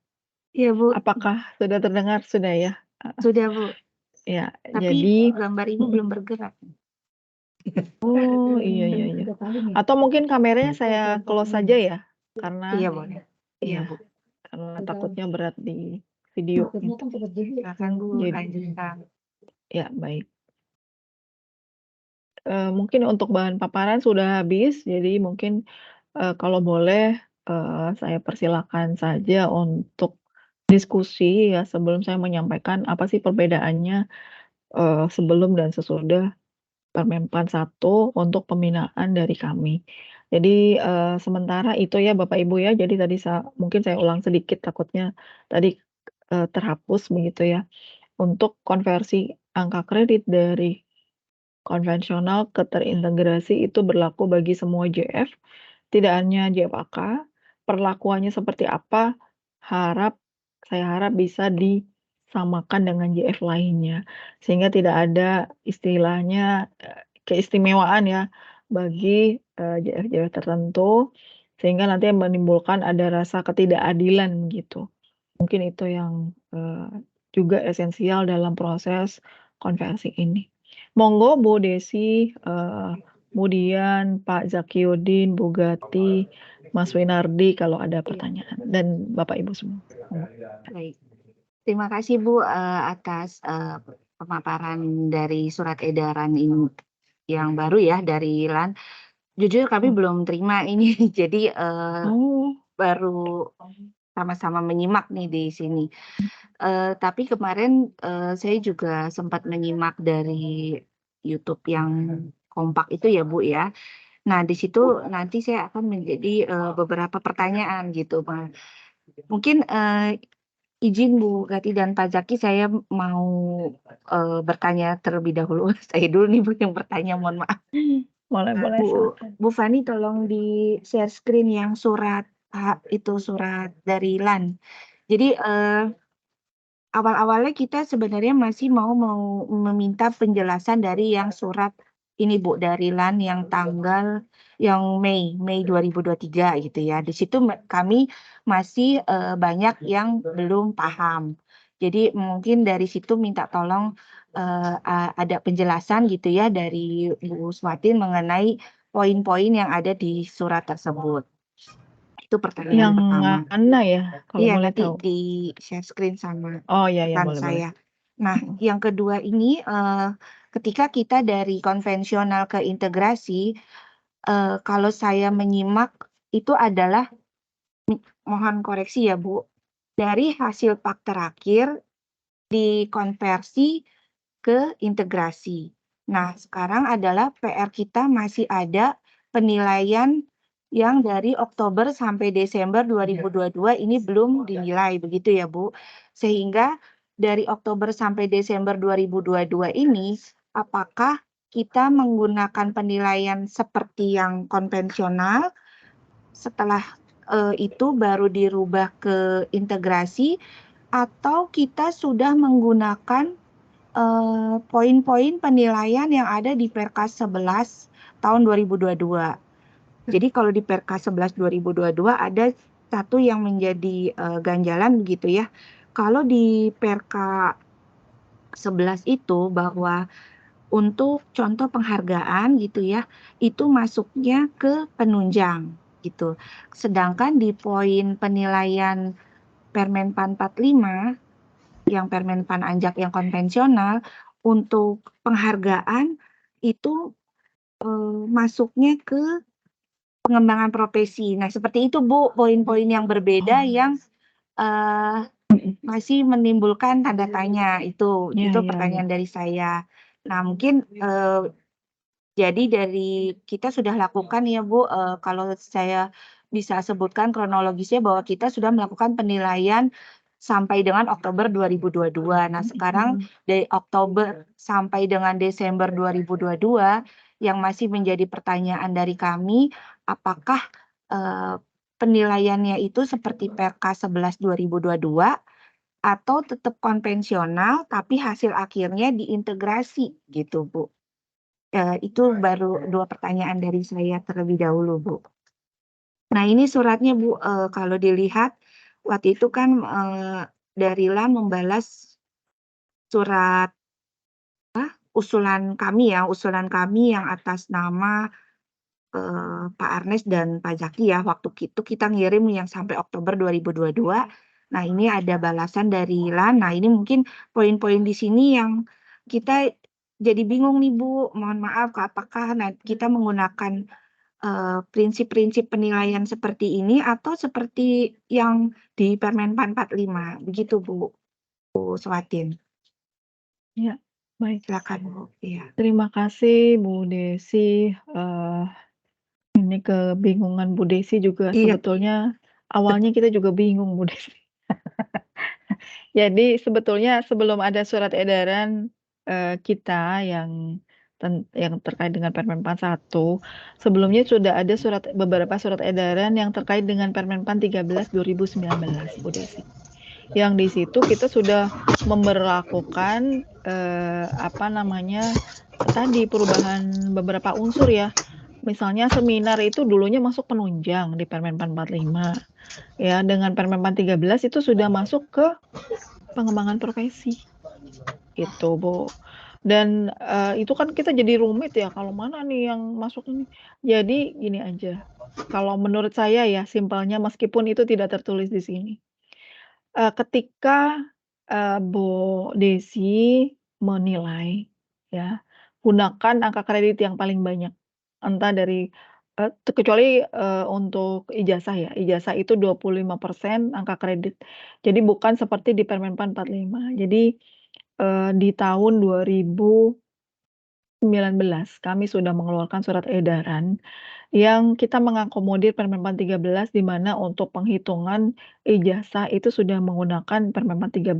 Iya Bu,
apakah sudah terdengar? Sudah ya?
sudah Bu.
Ya,
Tapi
jadi
gambar Ibu belum bergerak.
oh iya. Atau mungkin kameranya saya close saja ya? Karena
Iya boleh. Iya
ya,
Bu.
karena takutnya berat di video gitu.
Silakan Bu,
Jadi
lanjutkan.
ya baik. Mungkin untuk bahan paparan sudah habis, jadi mungkin, kalau boleh, saya persilakan saja untuk diskusi ya sebelum saya menyampaikan apa sih perbedaannya, sebelum dan sesudah Permenpan 1 untuk pembinaan dari kami. Jadi, sementara itu ya Bapak Ibu ya, jadi tadi mungkin saya ulang sedikit takutnya tadi, terhapus begitu ya. Untuk konversi angka kredit dari konvensional ke terintegrasi itu berlaku bagi semua JF, tidak hanya JFAK. Perlakuannya seperti apa, harap saya harap bisa disamakan dengan JF lainnya, sehingga tidak ada istilahnya, keistimewaan ya bagi, JF-JF tertentu, sehingga nanti menimbulkan ada rasa ketidakadilan gitu. Mungkin itu yang, juga esensial dalam proses konversi ini. Monggo Bu Desi, kemudian Pak Zakiuddin, Bu Gati, Mas Winardi kalau ada pertanyaan, dan Bapak Ibu semua. Monggo.
Baik. Terima kasih Bu atas pemaparan dari surat edaran ini yang baru ya dari LAN. Jujur kami belum terima ini, jadi
Oh,
baru sama-sama menyimak nih di sini. Tapi kemarin saya juga sempat menyimak dari YouTube yang kompak itu ya Bu ya. Nah di situ nanti saya akan menjadi beberapa pertanyaan gitu, Bang. Mungkin izin Bu Gati dan Pak Zaki, saya mau bertanya terlebih dahulu. Saya dulu nih Bu yang bertanya, mohon maaf.
boleh silakan.
Bu Fani tolong di share screen yang surat itu surat dari LAN. Jadi awal-awalnya kita sebenarnya masih mau meminta penjelasan dari yang surat ini Bu, dari LAN yang tanggal yang Mei 2023 gitu ya. Di situ kami masih banyak yang belum paham. Jadi mungkin dari situ minta tolong ada penjelasan gitu ya dari Bu Swatin mengenai poin-poin yang ada di surat tersebut. Itu pertanyaan
Yang
pertama.
mana ya, kalau
Iya,
boleh
nanti
tahu?
di share screen sama
Oh iya
rekan
boleh.
saya. Nah, yang kedua ini ketika kita dari konvensional ke integrasi, kalau saya menyimak itu adalah, mohon koreksi ya Bu, dari hasil PAK terakhir dikonversi ke integrasi. Nah, sekarang adalah PR kita masih ada penilaian yang dari Oktober sampai Desember 2022 ini belum dinilai, begitu ya Bu? Sehingga dari Oktober sampai Desember 2022 ini, apakah kita menggunakan penilaian seperti yang konvensional, setelah itu baru dirubah ke integrasi, atau kita sudah menggunakan poin-poin penilaian yang ada di Perkas 11 tahun 2022. Jadi kalau di Perkas 11 2022 ada satu yang menjadi ganjalan begitu ya. Kalau di Perka 11 itu bahwa untuk contoh penghargaan gitu ya, itu masuknya ke penunjang gitu. Sedangkan di poin penilaian Permenpan 45 yang Permenpan Anjak yang konvensional, untuk penghargaan itu masuknya ke pengembangan profesi. Nah, seperti itu Bu, poin-poin yang berbeda yang masih menimbulkan tanda tanya. Itu pertanyaan dari saya. Nah, mungkin jadi dari kita sudah lakukan ya Bu, kalau saya bisa sebutkan kronologisnya bahwa kita sudah melakukan penilaian sampai dengan Oktober 2022. Nah, sekarang dari Oktober sampai dengan Desember 2022 yang masih menjadi pertanyaan dari kami, apakah penilaiannya itu seperti Perkas 11 2022 atau tetap konvensional tapi hasil akhirnya diintegrasi gitu, Bu. Itu baru 2 pertanyaan dari saya terlebih dahulu, Bu. Nah, ini suratnya Bu, kalau dilihat waktu itu kan dari LAN membalas surat usulan kami yang atas nama Pak Arnes dan Pak Zaki ya. Waktu itu kita ngirim yang sampai Oktober 2022. Nah, ini ada balasan dari LAN. Nah, ini mungkin poin-poin di sini yang kita jadi bingung nih Bu. Mohon maaf, apakah kita menggunakan prinsip-prinsip penilaian seperti ini atau seperti yang di Permenpan 45, begitu Bu Swatin.
Ya, baik.
Silakan Bu. Iya.
Terima kasih Bu Desi. Ini kebingungan Bu Desi juga
Iya.
sebetulnya awalnya kita juga bingung Bu Desi. Jadi sebetulnya sebelum ada surat edaran kita yang terkait dengan Permenpan 1, sebelumnya sudah ada beberapa surat edaran yang terkait dengan Permenpan 13 2019 Bu Desi. yang di situ kita sudah memberlakukan tadi perubahan beberapa unsur ya. Misalnya seminar itu dulunya masuk penunjang di Permenpan 45. Ya, dengan Permenpan 13 itu sudah masuk ke pengembangan profesi. Itu, Bu. Dan itu kan kita jadi rumit ya, kalau mana nih yang masuk ini. Jadi gini aja, kalau menurut saya ya simpelnya meskipun itu tidak tertulis di sini. Ketika Bu Desi menilai ya, gunakan angka kredit yang paling banyak. Entah dari kecuali untuk ijazah ya, ijazah itu 25% angka kredit. Jadi bukan seperti di Permenpan 45. Jadi di tahun 2019 kami sudah mengeluarkan surat edaran yang kita mengakomodir Permenpan 13 di mana untuk penghitungan ijazah itu sudah menggunakan Permenpan 13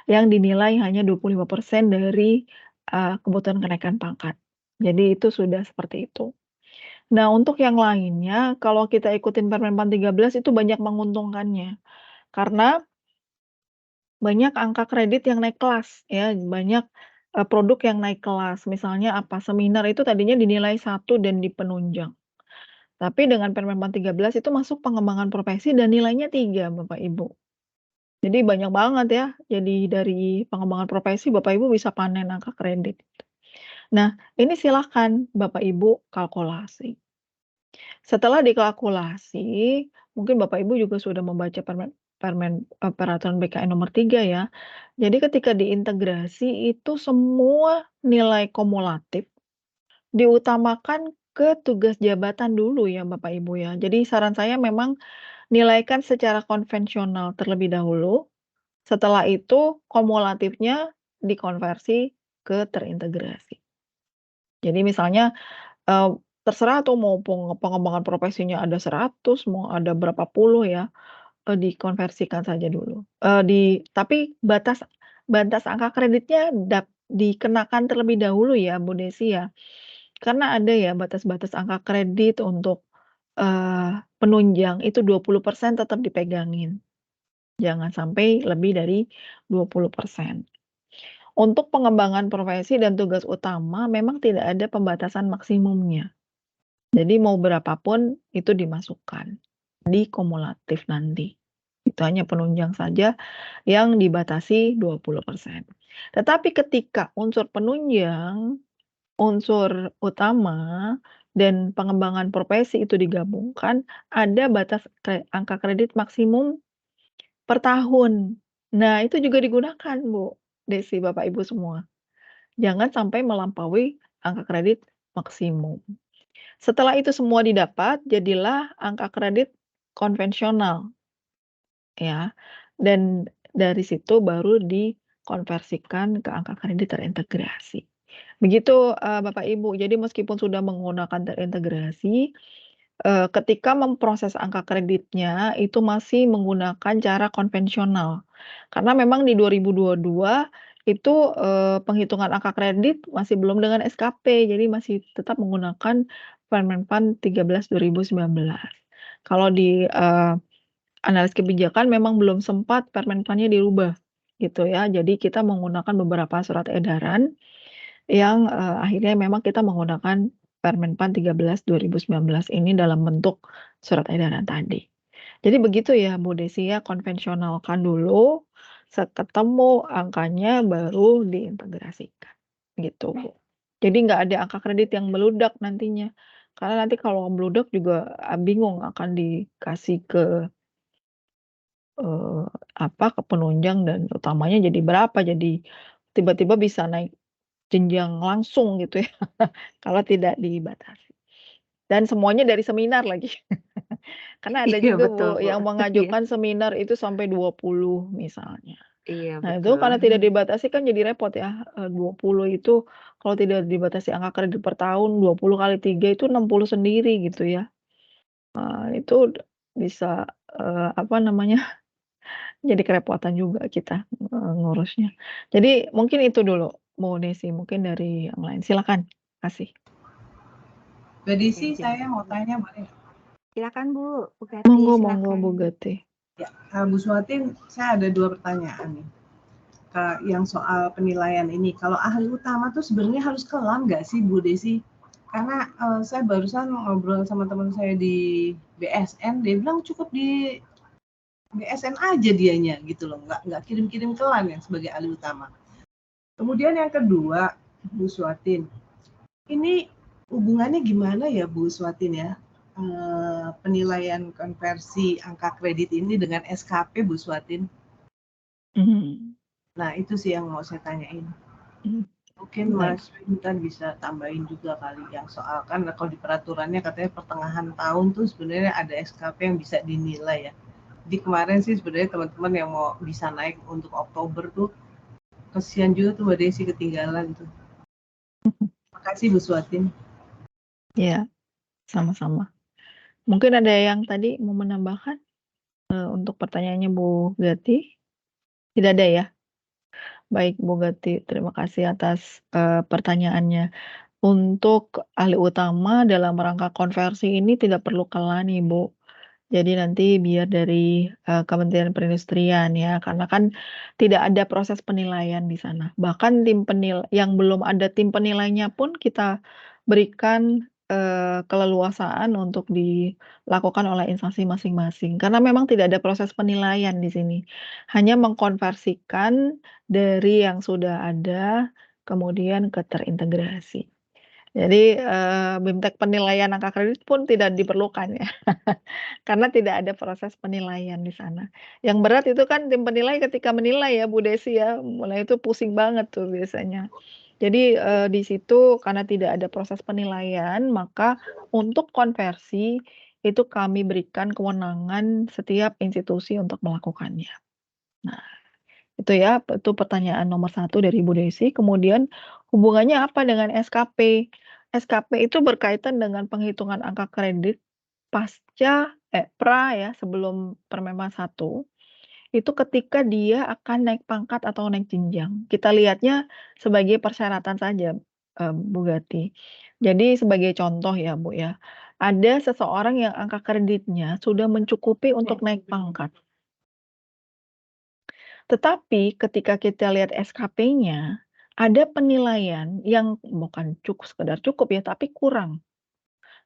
yang dinilai hanya 25% dari kebutuhan kenaikan pangkat. Jadi itu sudah seperti itu. Nah, untuk yang lainnya kalau kita ikutin Permenpan 13 itu banyak menguntungkannya. Karena banyak angka kredit yang naik kelas ya, banyak produk yang naik kelas. Misalnya apa, seminar itu tadinya dinilai 1 dan dipenunjang. Tapi dengan Permenpan 13 itu masuk pengembangan profesi dan nilainya 3 Bapak Ibu. Jadi banyak banget ya, jadi dari pengembangan profesi Bapak Ibu bisa panen angka kredit. Nah, ini silakan Bapak Ibu kalkulasi. Setelah dikalkulasi, mungkin Bapak Ibu juga sudah membaca peraturan BKN nomor 3 ya. Jadi ketika diintegrasi itu semua nilai kumulatif diutamakan ke tugas jabatan dulu ya Bapak Ibu ya. Jadi saran saya memang nilaikan secara konvensional terlebih dahulu, setelah itu kumulatifnya dikonversi ke terintegrasi. Jadi misalnya terserah tuh mau pengembangan profesinya ada 100, mau ada berapa puluh ya, dikonversikan saja dulu. Tapi batas angka kreditnya dikenakan terlebih dahulu ya Bu Desi ya. Karena ada ya batas-batas angka kredit untuk penunjang itu 20% tetap dipegangin. Jangan sampai lebih dari 20%. Untuk pengembangan profesi dan tugas utama memang tidak ada pembatasan maksimumnya. Jadi mau berapapun itu dimasukkan di kumulatif nanti. Itu hanya penunjang saja yang dibatasi 20%. Tetapi ketika unsur penunjang, unsur utama, dan pengembangan profesi itu digabungkan, ada batas angka kredit maksimum per tahun. Nah, itu juga digunakan Bu Desi, Bapak Ibu semua. Jangan sampai melampaui angka kredit maksimum. Setelah itu semua didapat, jadilah angka kredit konvensional. Ya, dan dari situ baru dikonversikan ke angka kredit terintegrasi. Begitu Bapak Ibu, jadi meskipun sudah menggunakan terintegrasi, ketika memproses angka kreditnya itu masih menggunakan cara konvensional. Karena memang di 2022 itu penghitungan angka kredit masih belum dengan SKP, jadi masih tetap menggunakan Permenpan 13 2019. Kalau di analis kebijakan memang belum sempat Permenpannya dirubah gitu ya. Jadi kita menggunakan beberapa surat edaran yang akhirnya memang kita menggunakan Permenpan 13 2019 ini dalam bentuk surat edaran tadi. Jadi begitu ya Bu Desi ya, konvensionalkan dulu, ketemu angkanya baru diintegrasikan, gitu Bu. Jadi nggak ada angka kredit yang meludak nantinya, karena nanti kalau meludak juga bingung akan dikasih ke ke penunjang dan utamanya jadi berapa, jadi tiba-tiba bisa naik jenjang langsung gitu ya, kalau tidak dibatasi. Dan semuanya dari seminar lagi. Karena ada
Iya
juga
betul,
Bu,
Bu.
yang
Iya.
mengajukan seminar itu sampai 20 misalnya.
Iya
Nah itu
betul.
karena tidak dibatasi kan jadi repot ya, 20 itu kalau tidak dibatasi angka kredit per tahun, 20 kali 3 itu 60 sendiri gitu ya. Itu bisa, jadi kerepotan juga kita, ngurusnya. Jadi mungkin itu dulu Bu Desi, mungkin dari yang lain. Silakan, kasih.
Mbak Desi, saya mau tanya boleh nggak?
Silakan Bu Gati,
Monggo Bu
silakan.
Gati.
Ya, Bu Suatin, saya ada 2 pertanyaan nih. Yang soal penilaian ini, kalau ahli utama tuh sebenarnya harus kelam nggak sih Bu Desi? Karena saya barusan ngobrol sama teman saya di BSN, dia bilang cukup di BSN aja dianya gitu loh, nggak kirim-kirim kelam yang sebagai ahli utama. Kemudian yang kedua, Bu Suatin, ini hubungannya gimana ya Bu Suatin ya? Penilaian konversi angka kredit ini dengan SKP Bu Suatin. Nah, itu sih yang mau saya tanyain. Mungkin
Baik.
Mas Wintan bisa tambahin juga kali yang soal, kan kalau di peraturannya katanya pertengahan tahun tuh sebenarnya ada SKP yang bisa dinilai ya. Jadi kemarin sih sebenarnya teman-teman yang mau bisa naik untuk Oktober tuh kesian juga tuh Mbak Desi ketinggalan tuh. Makasih Bu Suatin.
Ya, sama-sama. Mungkin ada yang tadi mau menambahkan untuk pertanyaannya Bu Gati? Tidak ada ya? Baik Bu Gati, terima kasih atas pertanyaannya. Untuk ahli utama dalam rangka konversi ini tidak perlu kela nih Bu. Jadi nanti biar dari Kementerian Perindustrian ya, karena kan tidak ada proses penilaian di sana. Bahkan yang belum ada tim penilainya pun kita berikan keleluasaan untuk dilakukan oleh instansi masing-masing. Karena memang tidak ada proses penilaian di sini. Hanya mengkonversikan dari yang sudah ada kemudian ke terintegrasi. Jadi BIMTEK penilaian angka kredit pun tidak diperlukan ya. Karena tidak ada proses penilaian di sana. Yang berat itu kan tim penilai ketika menilai ya Bu Desi ya, mulai itu pusing banget tuh biasanya. Jadi di situ karena tidak ada proses penilaian, maka untuk konversi itu kami berikan kewenangan setiap institusi untuk melakukannya. Nah, itu ya, itu pertanyaan nomor 1 dari Bu Desi. Kemudian hubungannya apa dengan SKP? SKP itu berkaitan dengan penghitungan angka kredit pra ya, sebelum Permenpan 1, itu ketika dia akan naik pangkat atau naik jenjang. Kita lihatnya sebagai persyaratan saja, Bu Gati. Jadi sebagai contoh ya, Bu, ya, ada seseorang yang angka kreditnya sudah mencukupi untuk naik pangkat. Tetapi ketika kita lihat SKP-nya, ada penilaian yang bukan sekedar cukup ya, tapi kurang.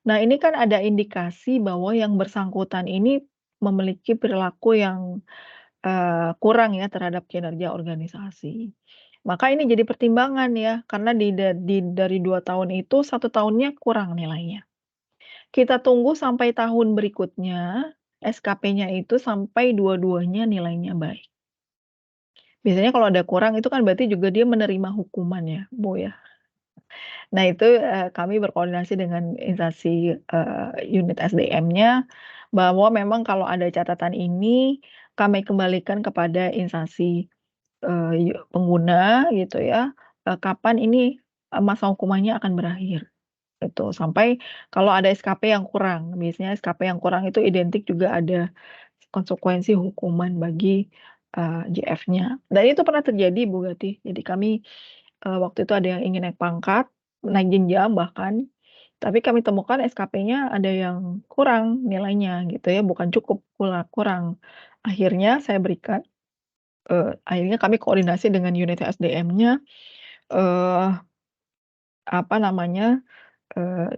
Nah, ini kan ada indikasi bahwa yang bersangkutan ini memiliki perilaku yang kurang ya terhadap kinerja organisasi. Maka ini jadi pertimbangan ya, karena dari 2 tahun itu 1 tahunnya kurang nilainya. Kita tunggu sampai tahun berikutnya, SKP-nya itu sampai dua-duanya nilainya baik. Biasanya kalau ada kurang itu kan berarti juga dia menerima hukuman ya, Bu, ya. Nah itu, kami berkoordinasi dengan instansi, unit SDM-nya, bahwa memang kalau ada catatan ini, kami kembalikan kepada instansi, pengguna gitu ya, kapan ini, masa hukumannya akan berakhir, gitu. Sampai kalau ada SKP yang kurang, biasanya SKP yang kurang itu identik juga ada konsekuensi hukuman bagi, JF-nya. Dan itu pernah terjadi Bu Gati. Jadi kami, waktu itu ada yang ingin naik pangkat, naik jenjang bahkan, tapi kami temukan SKP-nya ada yang kurang nilainya gitu ya, bukan cukup, kurang. Akhirnya kami koordinasi dengan unit SDM-nya, eee, apa namanya,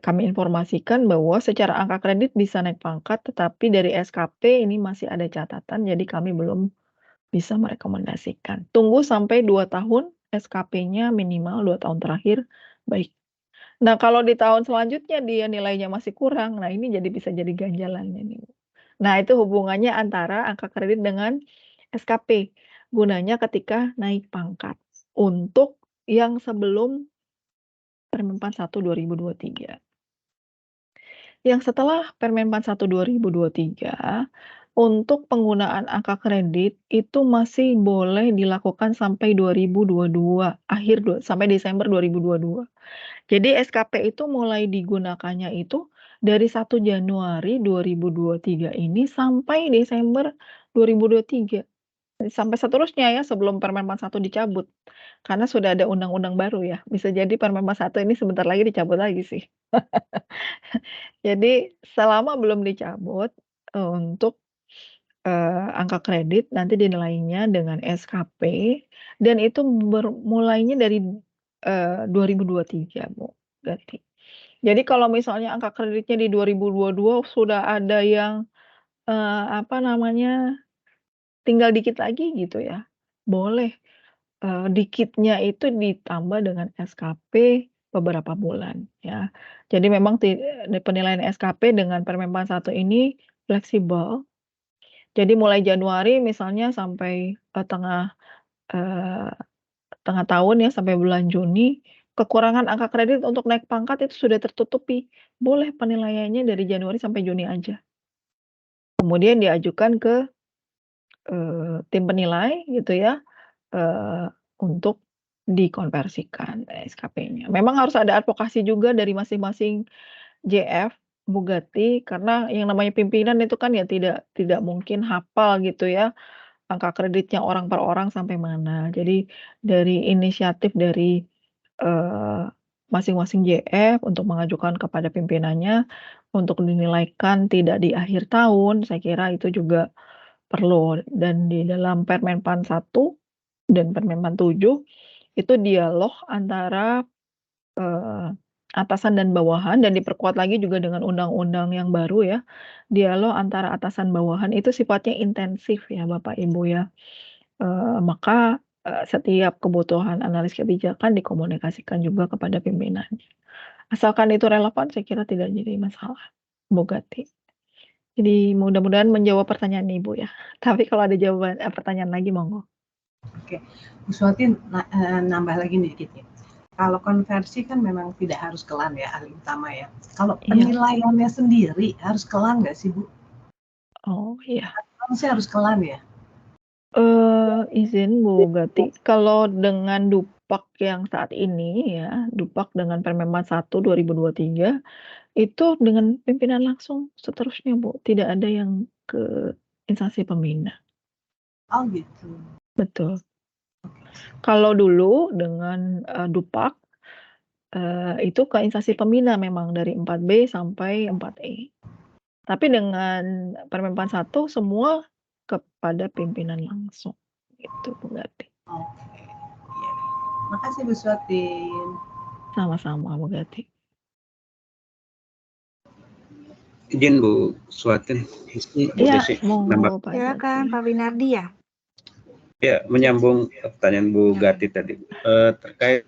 kami informasikan bahwa secara angka kredit bisa naik pangkat, tetapi dari SKP ini masih ada catatan, jadi kami belum bisa merekomendasikan. Tunggu sampai 2 tahun, SKP-nya minimal 2 tahun terakhir baik. Nah, kalau di tahun selanjutnya dia nilainya masih kurang, nah ini bisa jadi ganjalan ini. Nah, itu hubungannya antara angka kredit dengan SKP, gunanya ketika naik pangkat, untuk yang sebelum Permenpan 1 2023. Yang setelah Permenpan 1 2023, untuk penggunaan angka kredit itu masih boleh dilakukan sampai 2022, sampai Desember 2022. Jadi SKP itu mulai digunakannya itu dari 1 Januari 2023 ini sampai Desember 2023. Sampai seterusnya ya sebelum Permenpan 1 dicabut. Karena sudah ada undang-undang baru ya, bisa jadi Permenpan 1 ini sebentar lagi dicabut lagi sih. Jadi selama belum dicabut, untuk angka kredit nanti dinilainya dengan SKP dan itu mulainya dari 2023 Bu berarti. Jadi kalau misalnya angka kreditnya di 2022 sudah ada yang tinggal dikit lagi gitu ya, boleh, dikitnya itu ditambah dengan SKP beberapa bulan ya. Jadi memang penilaian SKP dengan Permenpan 1 ini fleksibel. Jadi mulai Januari misalnya sampai, eee, tengah tahun ya, sampai bulan Juni, kekurangan angka kredit untuk naik pangkat itu sudah tertutupi. Boleh penilaiannya dari Januari sampai Juni aja. Kemudian diajukan ke tim penilai gitu ya, untuk dikonversikan SKP-nya. Memang harus ada advokasi juga dari masing-masing JF, Bugatti, karena yang namanya pimpinan itu kan ya tidak mungkin hafal gitu ya, angka kreditnya orang per orang sampai mana. Jadi dari inisiatif dari, eee, masing-masing JF untuk mengajukan kepada pimpinannya, untuk dinilaikan tidak di akhir tahun, saya kira itu juga perlu. Dan di dalam Permenpan 1 dan Permenpan 7, itu dialog antara, eee, atasan dan bawahan dan diperkuat lagi juga dengan undang-undang yang baru ya, dialog antara atasan bawahan itu sifatnya intensif ya Bapak Ibu ya. Maka, setiap kebutuhan analis kebijakan dikomunikasikan juga kepada pimpinannya. Asalkan itu relevan saya kira tidak jadi masalah, Bu Gati. Jadi mudah-mudahan menjawab pertanyaan Ibu ya. Tapi kalau ada pertanyaan lagi monggo.
Oke, Bu Suwati nambah lagi dikit ya. Kalau konversi kan memang tidak harus kelan ya ahli utama ya. Kalau penilaiannya sendiri harus kelan nggak sih Bu?
Oh iya.
Harusnya harus kelan ya?
Izin Bu Gati, kalau dengan Dupak yang saat ini ya, Dupak dengan Permenpan 1 2023, itu dengan pimpinan langsung seterusnya Bu, tidak ada yang ke instansi pembina.
Oh gitu.
Betul. Kalau dulu dengan, Dupak, itu ke instansi pembina memang dari 4B sampai 4E. Tapi dengan Permenpan 1 semua kepada pimpinan langsung, gitu Bu Gati.
Oke, iya. Makasih Bu Suwati.
Sama-sama Bu Gati.
Izin Bu Suwatin,
Iya, monggo Pak.
Silakan Pak Winardi ya.
Ya, menyambung pertanyaan Bu Gati tadi, terkait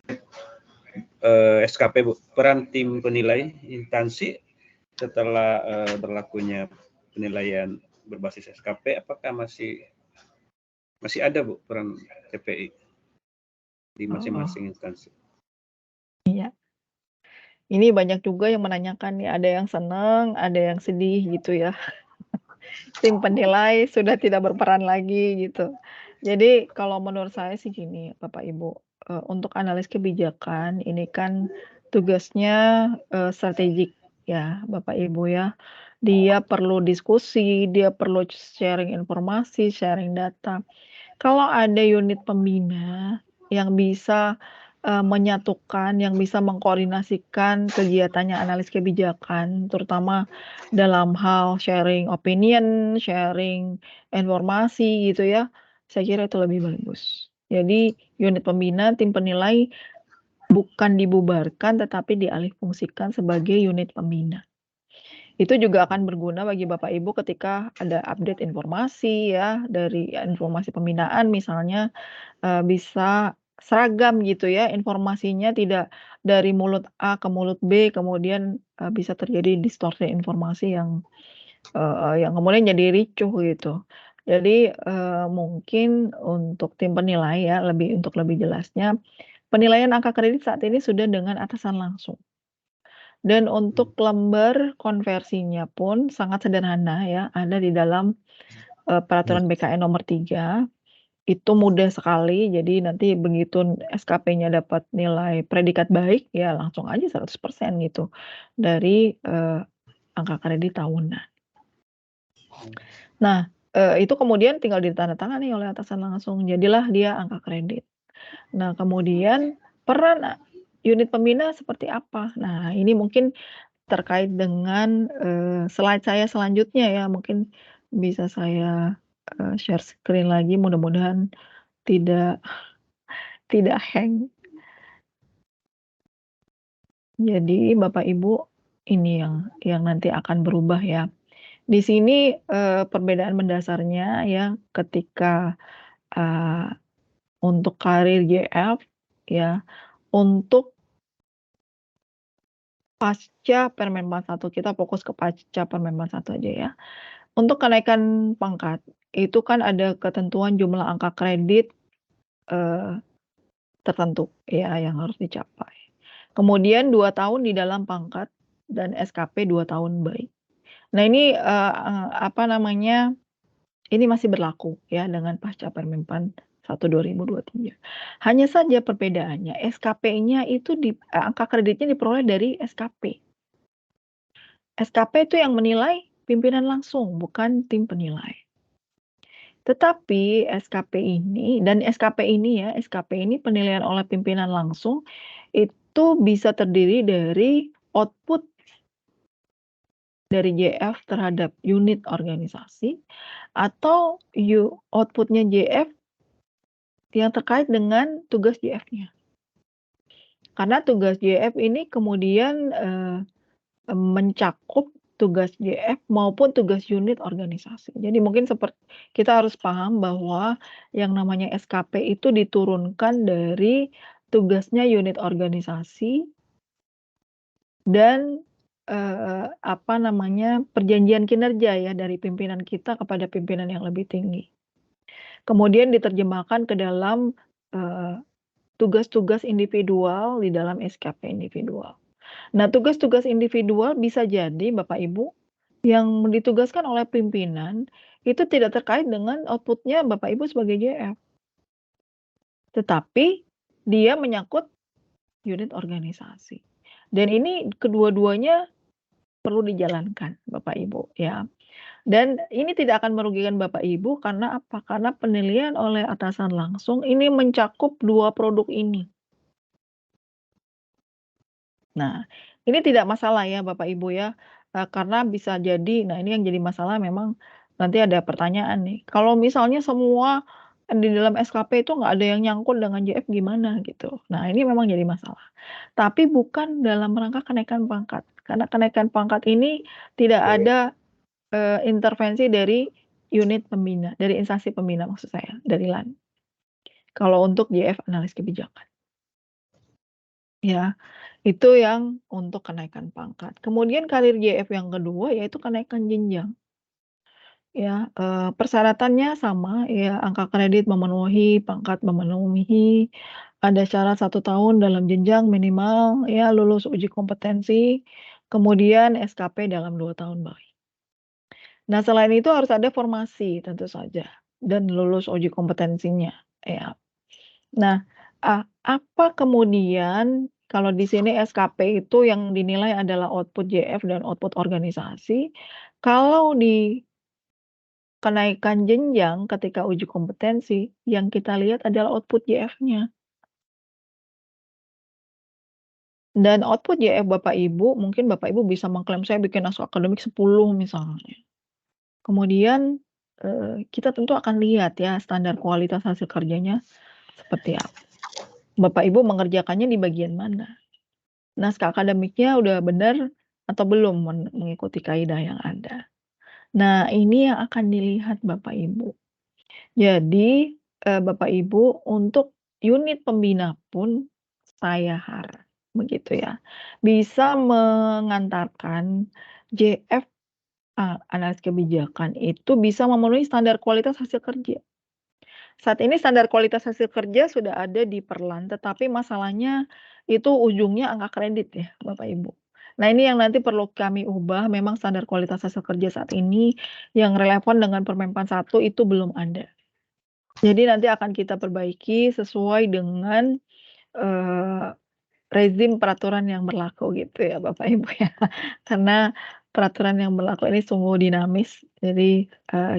SKP Bu, peran tim penilai instansi setelah berlakunya penilaian berbasis SKP, apakah masih ada Bu peran TPI di masing-masing instansi?
Iya. Ini banyak juga yang menanyakan nih, ada yang senang, ada yang sedih gitu ya. Tim penilai sudah tidak berperan lagi gitu. Jadi kalau menurut saya sih gini Bapak Ibu, untuk analis kebijakan ini kan tugasnya, strategik ya Bapak Ibu ya. Dia perlu diskusi, dia perlu sharing informasi, sharing data. Kalau ada unit pembina yang bisa, menyatukan, yang bisa mengkoordinasikan kegiatannya analis kebijakan, terutama dalam hal sharing opinion, sharing informasi gitu ya, saya kira itu lebih bagus. Jadi unit pembina, tim penilai bukan dibubarkan tetapi dialihfungsikan sebagai unit pembina. Itu juga akan berguna bagi Bapak Ibu ketika ada update informasi ya, dari informasi pembinaan misalnya, bisa seragam gitu ya informasinya, tidak dari mulut A ke mulut B, kemudian, bisa terjadi distorsi informasi yang kemudian jadi ricuh gitu. Jadi, mungkin untuk tim penilai ya, untuk lebih jelasnya, penilaian angka kredit saat ini sudah dengan atasan langsung. Dan untuk lembar konversinya pun sangat sederhana ya, ada di dalam, peraturan BKN nomor 3, itu mudah sekali. Jadi nanti begitu SKP-nya dapat nilai predikat baik, ya langsung aja 100% gitu dari, angka kredit tahunan. Nah, itu kemudian tinggal ditandatangani oleh atasan langsung, jadilah dia angka kredit. Nah kemudian peran unit pembina seperti apa? Nah ini mungkin terkait dengan, slide saya selanjutnya ya, mungkin bisa saya share screen lagi, mudah-mudahan tidak hang. Jadi Bapak Ibu, ini yang nanti akan berubah ya. Di sini, perbedaan mendasarnya ya ketika, untuk karir JF ya, untuk pasca Permenpan 1, kita fokus ke pasca Permenpan 1 aja ya. Untuk kenaikan pangkat, itu kan ada ketentuan jumlah angka kredit, tertentu ya yang harus dicapai. Kemudian 2 tahun di dalam pangkat dan SKP 2 tahun baik. Nah ini, apa namanya, ini masih berlaku ya dengan pasca Permenpan 1 2023. Hanya saja perbedaannya SKP-nya itu angka kreditnya diperoleh dari SKP. SKP itu yang menilai pimpinan langsung, bukan tim penilai. Tetapi SKP ini penilaian oleh pimpinan langsung itu bisa terdiri dari output dari JF terhadap unit organisasi atau output-nya JF yang terkait dengan tugas JF-nya. Karena tugas JF ini kemudian, mencakup tugas JF maupun tugas unit organisasi. Jadi mungkin kita harus paham bahwa yang namanya SKP itu diturunkan dari tugasnya unit organisasi dan, apa namanya, perjanjian kinerja ya dari pimpinan kita kepada pimpinan yang lebih tinggi. Kemudian diterjemahkan ke dalam, tugas-tugas individual di dalam SKP individual. Nah, tugas-tugas individual bisa jadi Bapak Ibu, yang ditugaskan oleh pimpinan, itu tidak terkait dengan output-nya Bapak Ibu sebagai JF. Tetapi, dia menyangkut unit organisasi. Dan ini kedua-duanya perlu dijalankan Bapak Ibu ya. Dan ini tidak akan merugikan Bapak Ibu karena apa? Karena penilaian oleh atasan langsung ini mencakup 2 produk ini. Nah, ini tidak masalah ya Bapak Ibu ya, karena bisa jadi ini yang jadi masalah memang nanti ada pertanyaan nih, kalau misalnya semua di dalam SKP itu nggak ada yang nyangkut dengan JF gimana gitu. Nah, ini memang jadi masalah. Tapi bukan dalam rangka kenaikan pangkat, karena kenaikan pangkat ini tidak ada, intervensi dari unit pembina, dari instansi pembina maksud saya, dari LAN. Kalau untuk JF analis kebijakan. Ya. Itu yang untuk kenaikan pangkat. Kemudian karir JF yang kedua yaitu kenaikan jenjang. Ya, persyaratannya sama ya, angka kredit memenuhi, pangkat memenuhi, ada syarat 1 tahun dalam jenjang minimal ya, lulus uji kompetensi, kemudian SKP dalam 2 tahun baik. Nah, selain itu harus ada formasi tentu saja dan lulus uji kompetensinya ya. Nah, apa kemudian kalau di sini SKP itu yang dinilai adalah output JF dan output organisasi, kalau di kenaikan jenjang ketika uji kompetensi, yang kita lihat adalah output JF-nya. Dan output JF Bapak Ibu, mungkin Bapak Ibu bisa mengklaim, "Saya bikin naskah akademik 10," misalnya. Kemudian, kita tentu akan lihat ya standar kualitas hasil kerjanya seperti apa. Bapak Ibu mengerjakannya di bagian mana? Naskah akademiknya udah benar atau belum mengikuti kaidah yang ada. Nah, ini yang akan dilihat Bapak Ibu. Jadi, Bapak Ibu untuk unit pembina pun saya harap begitu ya, bisa mengantarkan JF, analis kebijakan itu bisa memenuhi standar kualitas hasil kerja. Saat ini standar kualitas hasil kerja sudah ada di Perlan, tetapi masalahnya itu ujungnya angka kredit ya, Bapak Ibu. Nah, ini yang nanti perlu kami ubah, memang standar kualitas hasil kerja saat ini yang relevan dengan Permenpan 1 itu belum ada. Jadi nanti akan kita perbaiki sesuai dengan, rezim peraturan yang berlaku gitu ya Bapak Ibu ya. Karena peraturan yang berlaku ini sungguh dinamis, jadi,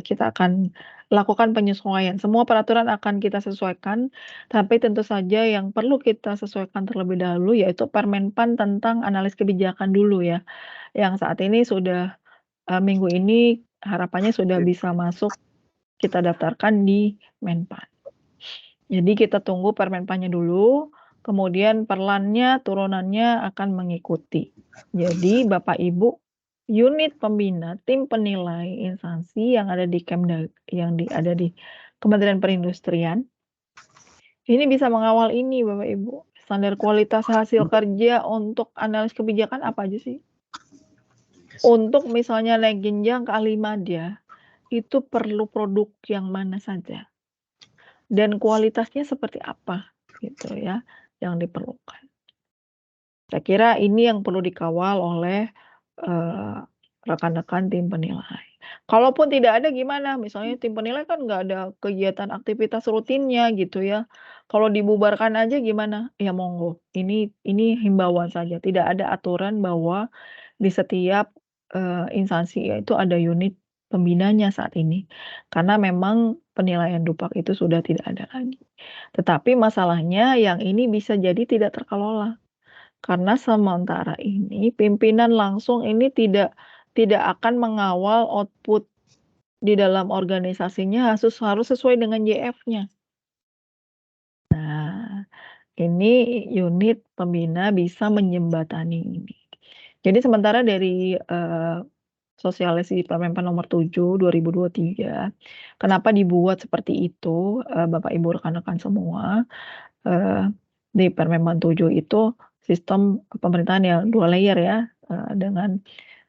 kita akan lakukan penyesuaian. Semua peraturan akan kita sesuaikan, tapi tentu saja yang perlu kita sesuaikan terlebih dahulu yaitu Permenpan tentang analis kebijakan dulu ya, yang saat ini sudah, minggu ini harapannya sudah bisa masuk kita daftarkan di Menpan. Jadi kita tunggu Permenpannya dulu, kemudian perlannya, turunannya akan mengikuti. Jadi Bapak Ibu, unit pembina, tim penilai instansi yang ada di ada di Kementerian Perindustrian, ini bisa mengawal ini Bapak Ibu. Standar kualitas hasil kerja untuk analis kebijakan apa aja sih? Untuk misalnya naik jenjang ke Alimadya, itu perlu produk yang mana saja? Dan kualitasnya seperti apa gitu ya yang diperlukan. Saya kira ini yang perlu dikawal oleh rekan-rekan tim penilai. Kalaupun tidak ada gimana? Misalnya tim penilai kan nggak ada kegiatan aktivitas rutinnya gitu ya. Kalau dibubarkan aja gimana? Ya monggo. Ini himbauan saja. Tidak ada aturan bahwa di setiap instansi itu ada unit pembinanya saat ini. Karena memang penilaian Dupak itu sudah tidak ada lagi. Tetapi masalahnya yang ini bisa jadi tidak terkelola. Karena sementara ini pimpinan langsung ini tidak akan mengawal output di dalam organisasinya harus sesuai dengan JF-nya. Nah, ini unit pembina bisa menjembatani ini. Jadi sementara dari sosialisasi Permenpan nomor 7 2023, kenapa dibuat seperti itu, Bapak Ibu rekan-rekan semua, di Permenpan 7 itu sistem pemerintahan yang 2 layer ya, dengan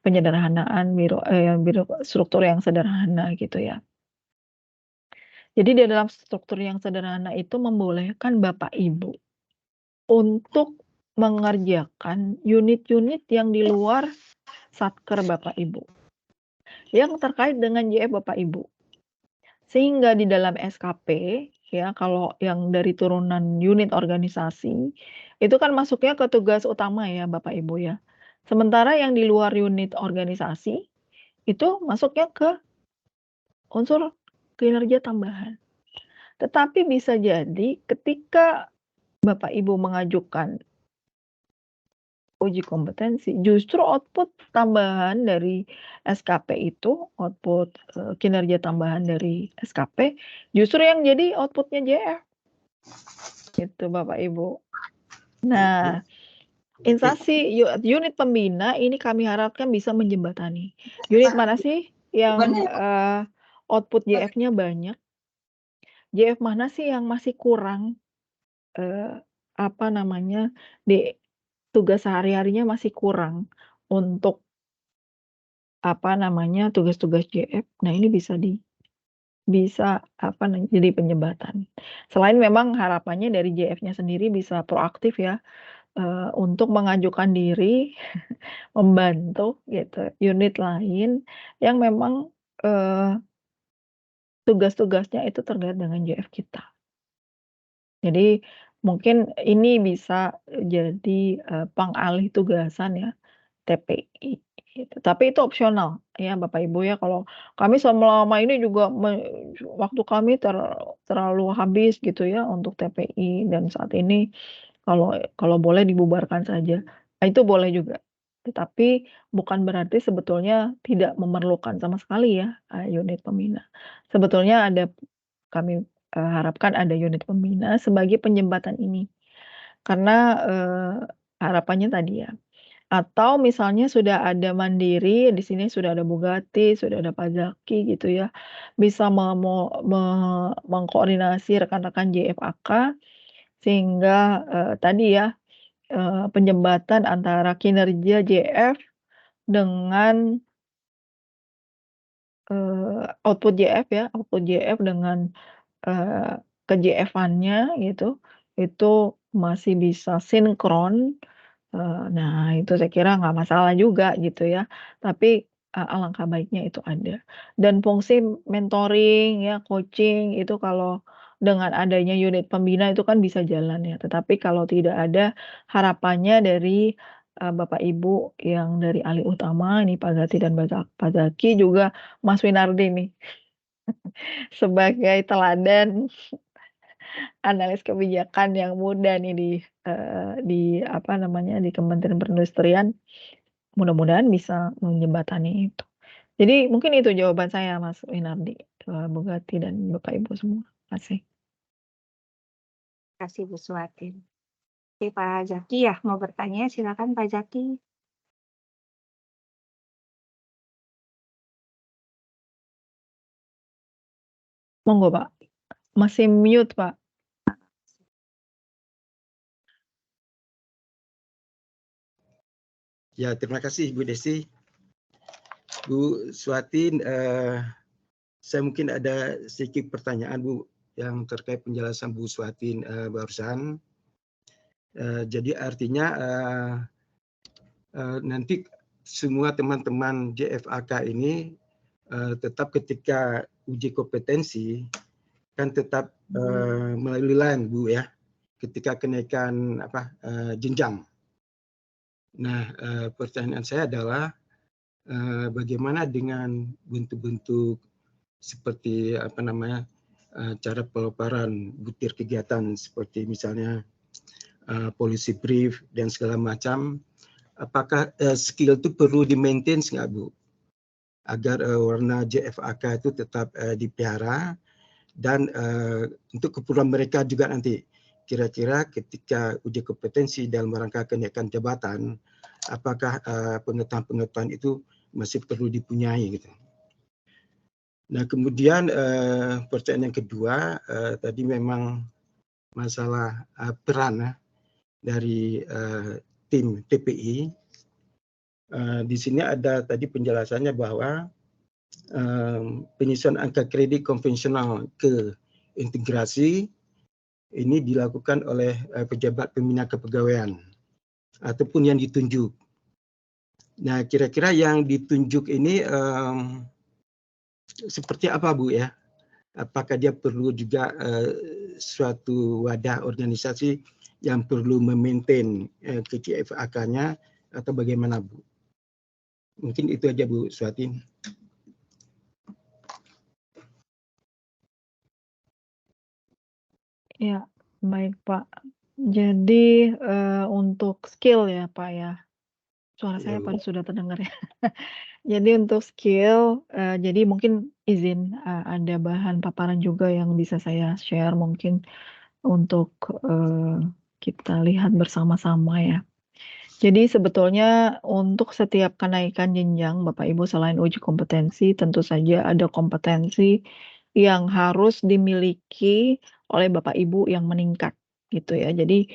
penyederhanaan struktur yang sederhana gitu ya. Jadi di dalam struktur yang sederhana itu membolehkan Bapak Ibu untuk mengerjakan unit-unit yang di luar satker Bapak Ibu, yang terkait dengan JF Bapak Ibu. Sehingga di dalam SKP ya, kalau yang dari turunan unit organisasi, itu kan masuknya ke tugas utama ya Bapak Ibu ya. Sementara yang di luar unit organisasi, itu masuknya ke unsur kinerja tambahan. Tetapi bisa jadi ketika Bapak Ibu mengajukan uji kompetensi, justru output tambahan dari SKP itu, output kinerja tambahan dari SKP, justru yang jadi outputnya JF. Gitu Bapak Ibu. Nah, instansi unit pembina ini kami harapkan bisa menjembatani. Unit mana sih yang output JF-nya banyak? JF mana sih yang masih kurang di tugas sehari-harinya masih kurang untuk tugas-tugas JF. Nah, ini bisa jadi penyebatan. Selain memang harapannya dari JF-nya sendiri bisa proaktif ya, untuk mengajukan diri membantu gitu unit lain yang memang tugas-tugasnya itu terkait dengan JF kita. Jadi mungkin ini bisa jadi pengalih tugasan ya TPI gitu. Tapi itu opsional ya Bapak Ibu ya. Kalau kami selama ini juga waktu kami terlalu habis gitu ya untuk TPI, dan saat ini kalau boleh dibubarkan saja. Nah, itu boleh juga. Tetapi bukan berarti sebetulnya tidak memerlukan sama sekali ya unit pembina. Sebetulnya kami harapkan ada unit pembina sebagai penjembatan ini. Karena harapannya tadi ya, atau misalnya sudah ada Mandiri, di sini sudah ada Bugatti, sudah ada Pazaki gitu ya, bisa mengkoordinasi rekan-rekan JFAK sehingga tadi ya, penjembatan antara kinerja JF dengan output JF ya, output JF dengan ke-JF-annya gitu, itu masih bisa sinkron. Nah, itu saya kira nggak masalah juga gitu ya. Tapi alangkah baiknya itu ada. Dan fungsi mentoring ya, coaching itu kalau dengan adanya unit pembina itu kan bisa jalan ya. Tetapi kalau tidak ada, harapannya dari Bapak Ibu yang dari ahli utama ini Pak Gati dan Pak Zaki, juga Mas Winardi nih sebagai teladan analis kebijakan yang muda nih di Kementerian Perindustrian, mudah-mudahan bisa menjembatani itu. Jadi mungkin itu jawaban saya Mas Winardi. Bu Gati dan Bapak Ibu semua. Terima kasih.
Terima kasih Bu Suatin. Oke, Pak Zaki ya mau bertanya, silakan Pak Zaki.
Monggo Pak. Masih mute Pak.
Ya, terima kasih Bu Desi. Bu Suatin, saya mungkin ada sedikit pertanyaan Bu yang terkait penjelasan Bu Suatin barusan. Jadi artinya nanti semua teman-teman JFAK ini tetap ketika uji kompetensi kan tetap melalui LAN Bu ya, ketika kenaikan jenjang. Nah, pertanyaan saya adalah bagaimana dengan bentuk-bentuk seperti cara pelaporan butir kegiatan seperti misalnya policy brief dan segala macam. Apakah skill itu perlu di-maintain nggak Bu? Agar warna JFAK itu tetap dipelihara dan untuk keperluan mereka juga nanti kira-kira ketika uji kompetensi dalam rangka kenaikan jabatan, apakah pengetahuan-pengetahuan itu masih perlu dipunyai gitu. Nah kemudian pertanyaan yang kedua tadi memang masalah peran dari tim TPI. Di sini ada tadi penjelasannya bahwa penyusunan angka kredit konvensional ke integrasi ini dilakukan oleh pejabat pembina kepegawaian ataupun yang ditunjuk. Nah, kira-kira yang ditunjuk ini seperti apa Bu ya? Apakah dia perlu juga suatu wadah organisasi yang perlu memaintain ke JFAK-nya atau bagaimana Bu? Mungkin itu aja Bu Suatin.
Ya, baik Pak. Jadi untuk skill ya Pak ya. Suara saya pada sudah terdengar ya. Jadi untuk skill, jadi mungkin izin ada bahan paparan juga yang bisa saya share mungkin untuk kita lihat bersama-sama ya. Jadi sebetulnya untuk setiap kenaikan jenjang Bapak Ibu selain uji kompetensi tentu saja ada kompetensi yang harus dimiliki oleh Bapak Ibu yang meningkat gitu ya. Jadi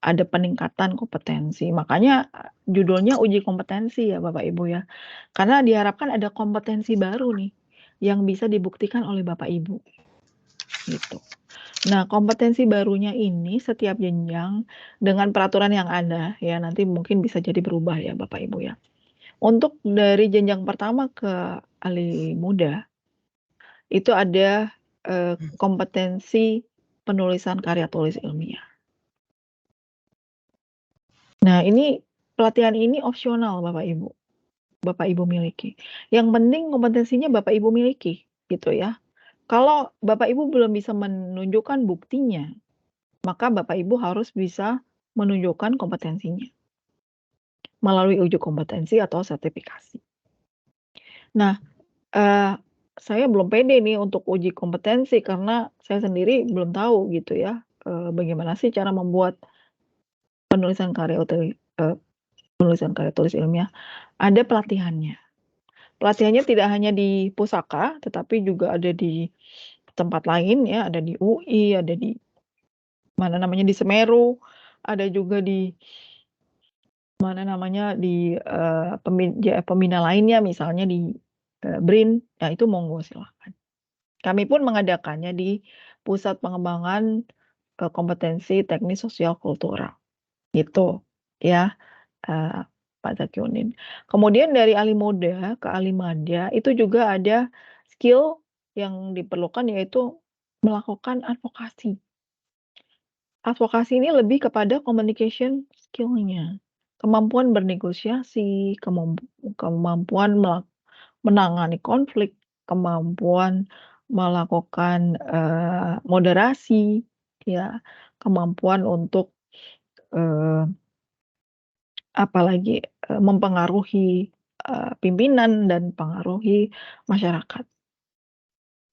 ada peningkatan kompetensi. Makanya judulnya uji kompetensi ya Bapak Ibu ya. Karena diharapkan ada kompetensi baru nih yang bisa dibuktikan oleh Bapak Ibu. Gitu. Nah, kompetensi barunya ini setiap jenjang dengan peraturan yang ada ya nanti mungkin bisa jadi berubah ya Bapak Ibu ya. Untuk dari jenjang pertama ke ahli muda itu ada kompetensi penulisan karya tulis ilmiah. Nah, ini pelatihan ini opsional Bapak Ibu. Bapak Ibu miliki. Yang penting kompetensinya Bapak Ibu miliki gitu ya. Kalau Bapak Ibu belum bisa menunjukkan buktinya, maka Bapak Ibu harus bisa menunjukkan kompetensinya melalui uji kompetensi atau sertifikasi. Nah, saya belum pede nih untuk uji kompetensi karena saya sendiri belum tahu gitu ya, bagaimana sih cara membuat penulisan karya tulis ilmiah. Ada pelatihannya. Pelatihannya tidak hanya di Pusaka, tetapi juga ada di tempat lain ya, ada di UI, ada di di Semeru, ada juga di pembina lainnya misalnya di BRIN, ya itu monggo silahkan. Kami pun mengadakannya di Pusat Pengembangan Kompetensi Teknis Sosial Kultural, gitu ya Pak Zakiuddin. Kemudian dari ahli muda ke ahli madya itu juga ada skill yang diperlukan yaitu melakukan advokasi. Advokasi ini lebih kepada communication skill-nya, kemampuan bernegosiasi, kemampuan menangani konflik, kemampuan melakukan moderasi, ya, kemampuan untuk apalagi mempengaruhi pimpinan dan pengaruhi masyarakat.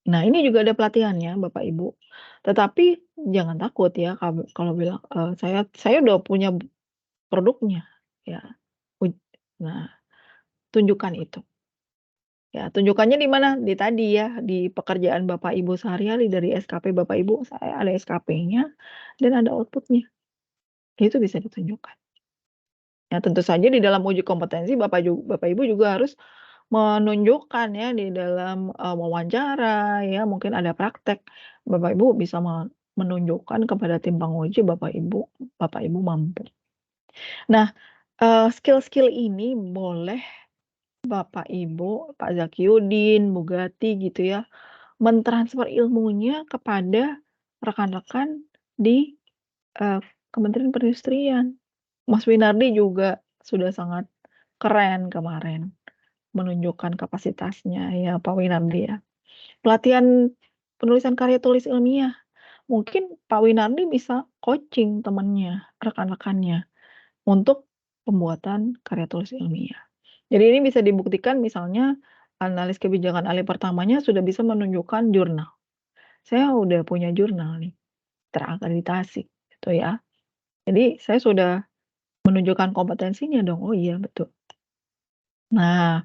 Nah, ini juga ada pelatihannya Bapak Ibu. Tetapi jangan takut ya kalau bilang, saya udah punya produknya, ya. Nah, tunjukkan itu. Ya, tunjukkannya di mana? Di tadi ya, di pekerjaan Bapak Ibu sehari-hari dari SKP Bapak Ibu, saya ada SKP-nya dan ada output-nya. Itu bisa ditunjukkan. Ya, tentu saja di dalam uji kompetensi Bapak Ibu juga harus menunjukkan ya di dalam, wawancara ya, mungkin ada praktek, Bapak Ibu bisa menunjukkan kepada tim penguji Bapak Ibu mampu. Nah, skill-skill ini boleh Bapak Ibu, Pak Zakyudin, Bu Gati gitu ya, mentransfer ilmunya kepada rekan-rekan di, Kementerian Perindustrian. Mas Winardi juga sudah sangat keren kemarin menunjukkan kapasitasnya ya, Pak Winardi ya. Pelatihan penulisan karya tulis ilmiah, mungkin Pak Winardi bisa coaching temannya, rekan-rekannya untuk pembuatan karya tulis ilmiah. Jadi ini bisa dibuktikan misalnya analis kebijakan alih pertamanya sudah bisa menunjukkan jurnal. Saya udah punya jurnal nih, terakreditasi gitu ya. Jadi saya sudah menunjukkan kompetensinya dong, oh iya betul. Nah,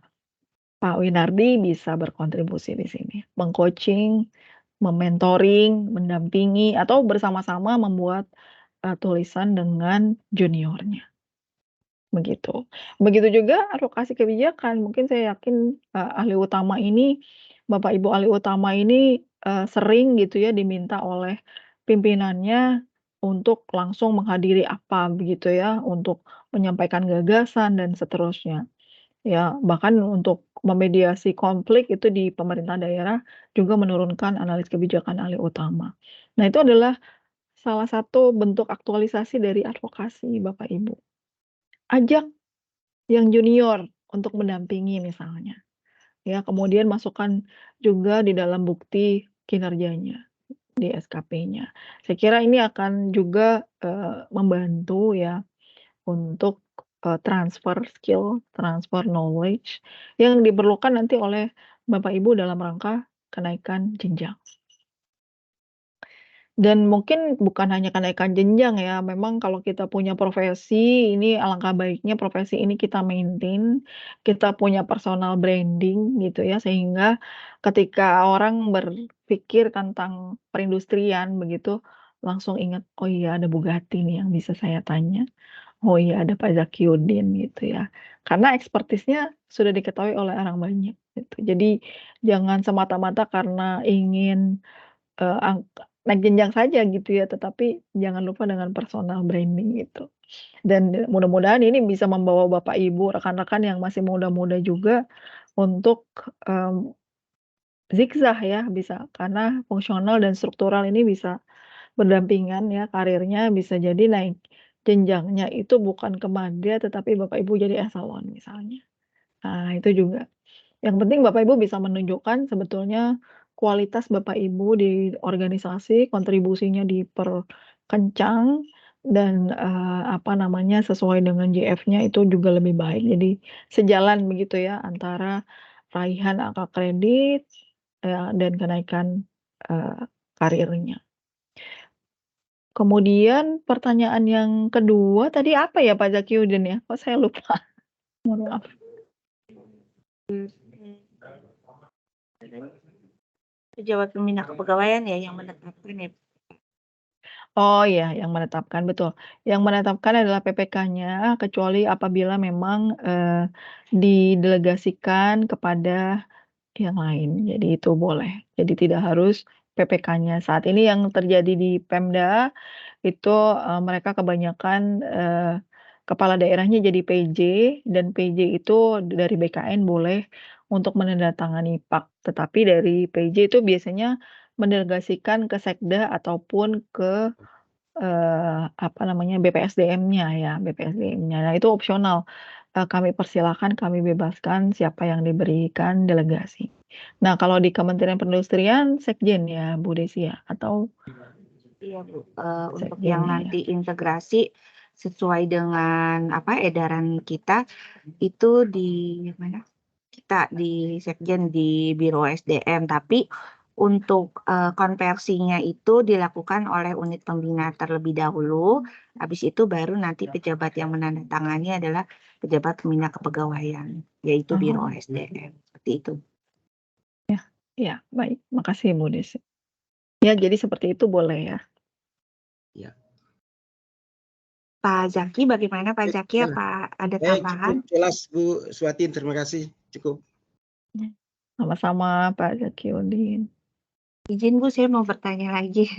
Pak Winardi bisa berkontribusi di sini, meng-coaching, mementoring, mendampingi, atau bersama-sama membuat, tulisan dengan juniornya. Begitu. Begitu juga advokasi kebijakan, mungkin saya yakin, ahli utama ini, Bapak Ibu ahli utama ini, sering gitu ya diminta oleh pimpinannya untuk langsung menghadiri apa begitu ya, untuk menyampaikan gagasan dan seterusnya. Ya, bahkan untuk memediasi konflik itu di pemerintah daerah juga menurunkan analis kebijakan ahli utama. Nah, itu adalah salah satu bentuk aktualisasi dari advokasi Bapak Ibu. Ajak yang junior untuk mendampingi misalnya. Ya, kemudian masukkan juga di dalam bukti kinerjanya di SKP-nya. Saya kira ini akan juga, membantu ya untuk, transfer skill, transfer knowledge yang diperlukan nanti oleh Bapak Ibu dalam rangka kenaikan jenjang. Dan mungkin bukan hanya kenaikan jenjang ya, memang kalau kita punya profesi, ini alangkah baiknya profesi ini kita maintain, kita punya personal branding gitu ya, sehingga ketika orang berpikir tentang perindustrian begitu, langsung ingat, "Oh iya ada Bugatti nih yang bisa saya tanya. Oh iya ada Pak Zakyudin," gitu ya. Karena ekspertisnya sudah diketahui oleh orang banyak gitu. Jadi jangan semata-mata karena ingin naik jenjang saja gitu ya, tetapi jangan lupa dengan personal branding gitu. Dan mudah-mudahan ini bisa membawa Bapak Ibu, rekan-rekan yang masih muda-muda juga untuk, zigzag ya bisa, karena fungsional dan struktural ini bisa berdampingan ya karirnya, bisa jadi naik jenjangnya itu bukan ke madya, tetapi Bapak Ibu jadi eselon misalnya. Nah itu juga. Yang penting Bapak Ibu bisa menunjukkan sebetulnya kualitas Bapak Ibu di organisasi, kontribusinya diperkencang dan, sesuai dengan JF-nya itu juga lebih baik. Jadi sejalan begitu ya antara raihan angka kredit, dan kenaikan, karirnya. Kemudian pertanyaan yang kedua tadi apa ya Pak Zakyudin ya? Kok saya lupa? Mohon maaf.
Pejabat pembina kepegawaian ya yang menetapkan ya?
Oh iya, yang menetapkan, betul. Yang menetapkan adalah PPK-nya, kecuali apabila memang, didelegasikan kepada yang lain. Jadi itu boleh. Jadi tidak harus PPK-nya. Saat ini yang terjadi di Pemda, itu, mereka kebanyakan, kepala daerahnya jadi PJ, dan PJ itu dari BKN boleh untuk menandatangani PAK. Tetapi dari PJ itu biasanya mendelegasikan ke Sekda ataupun ke BPSDM-nya ya, BPSDM-nya. Nah, itu opsional, kami persilahkan, kami bebaskan siapa yang diberikan delegasi. Nah, kalau di Kementerian Perindustrian, Sekjen ya, Bu Desi ya? Atau
Iya Bu, untuk
Sekjen
yang
ya?
nanti integrasi sesuai dengan edaran kita itu di mana? Kita di Sekjen di Biro SDM, tapi untuk konversinya itu dilakukan oleh unit pembina terlebih dahulu, habis itu baru nanti pejabat yang menandatangani adalah pejabat pembina kepegawaian, yaitu Biro
Oh,
SDM, seperti itu.
ya, baik. Makasih Bu Desi. Ya, jadi seperti itu boleh ya.
Ya.
Pak Zaki, bagaimana Pak Zaki?
Ya.
Apa ada
Cukup
tambahan?
jelas Bu Suatin, terima kasih. Cukup.
Sama-sama Pak Zaki Udin.
Izin Bu, saya mau bertanya lagi.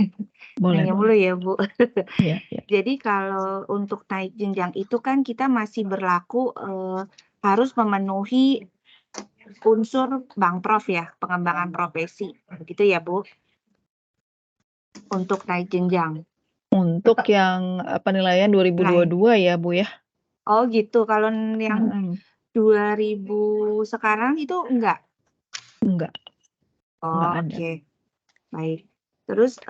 Boleh,
Nanya
boleh.
mulu ya Bu.
Iya, iya.
Jadi kalau untuk naik jenjang itu kan kita masih berlaku harus memenuhi unsur Bangprof ya, pengembangan profesi. Begitu ya Bu? Untuk naik jenjang.
Untuk yang penilaian 2022 ya Bu ya.
Oh gitu, kalau yang
Mm-mm.
2000 sekarang itu enggak?
Enggak
Oh
ada.
oke, baik. Terus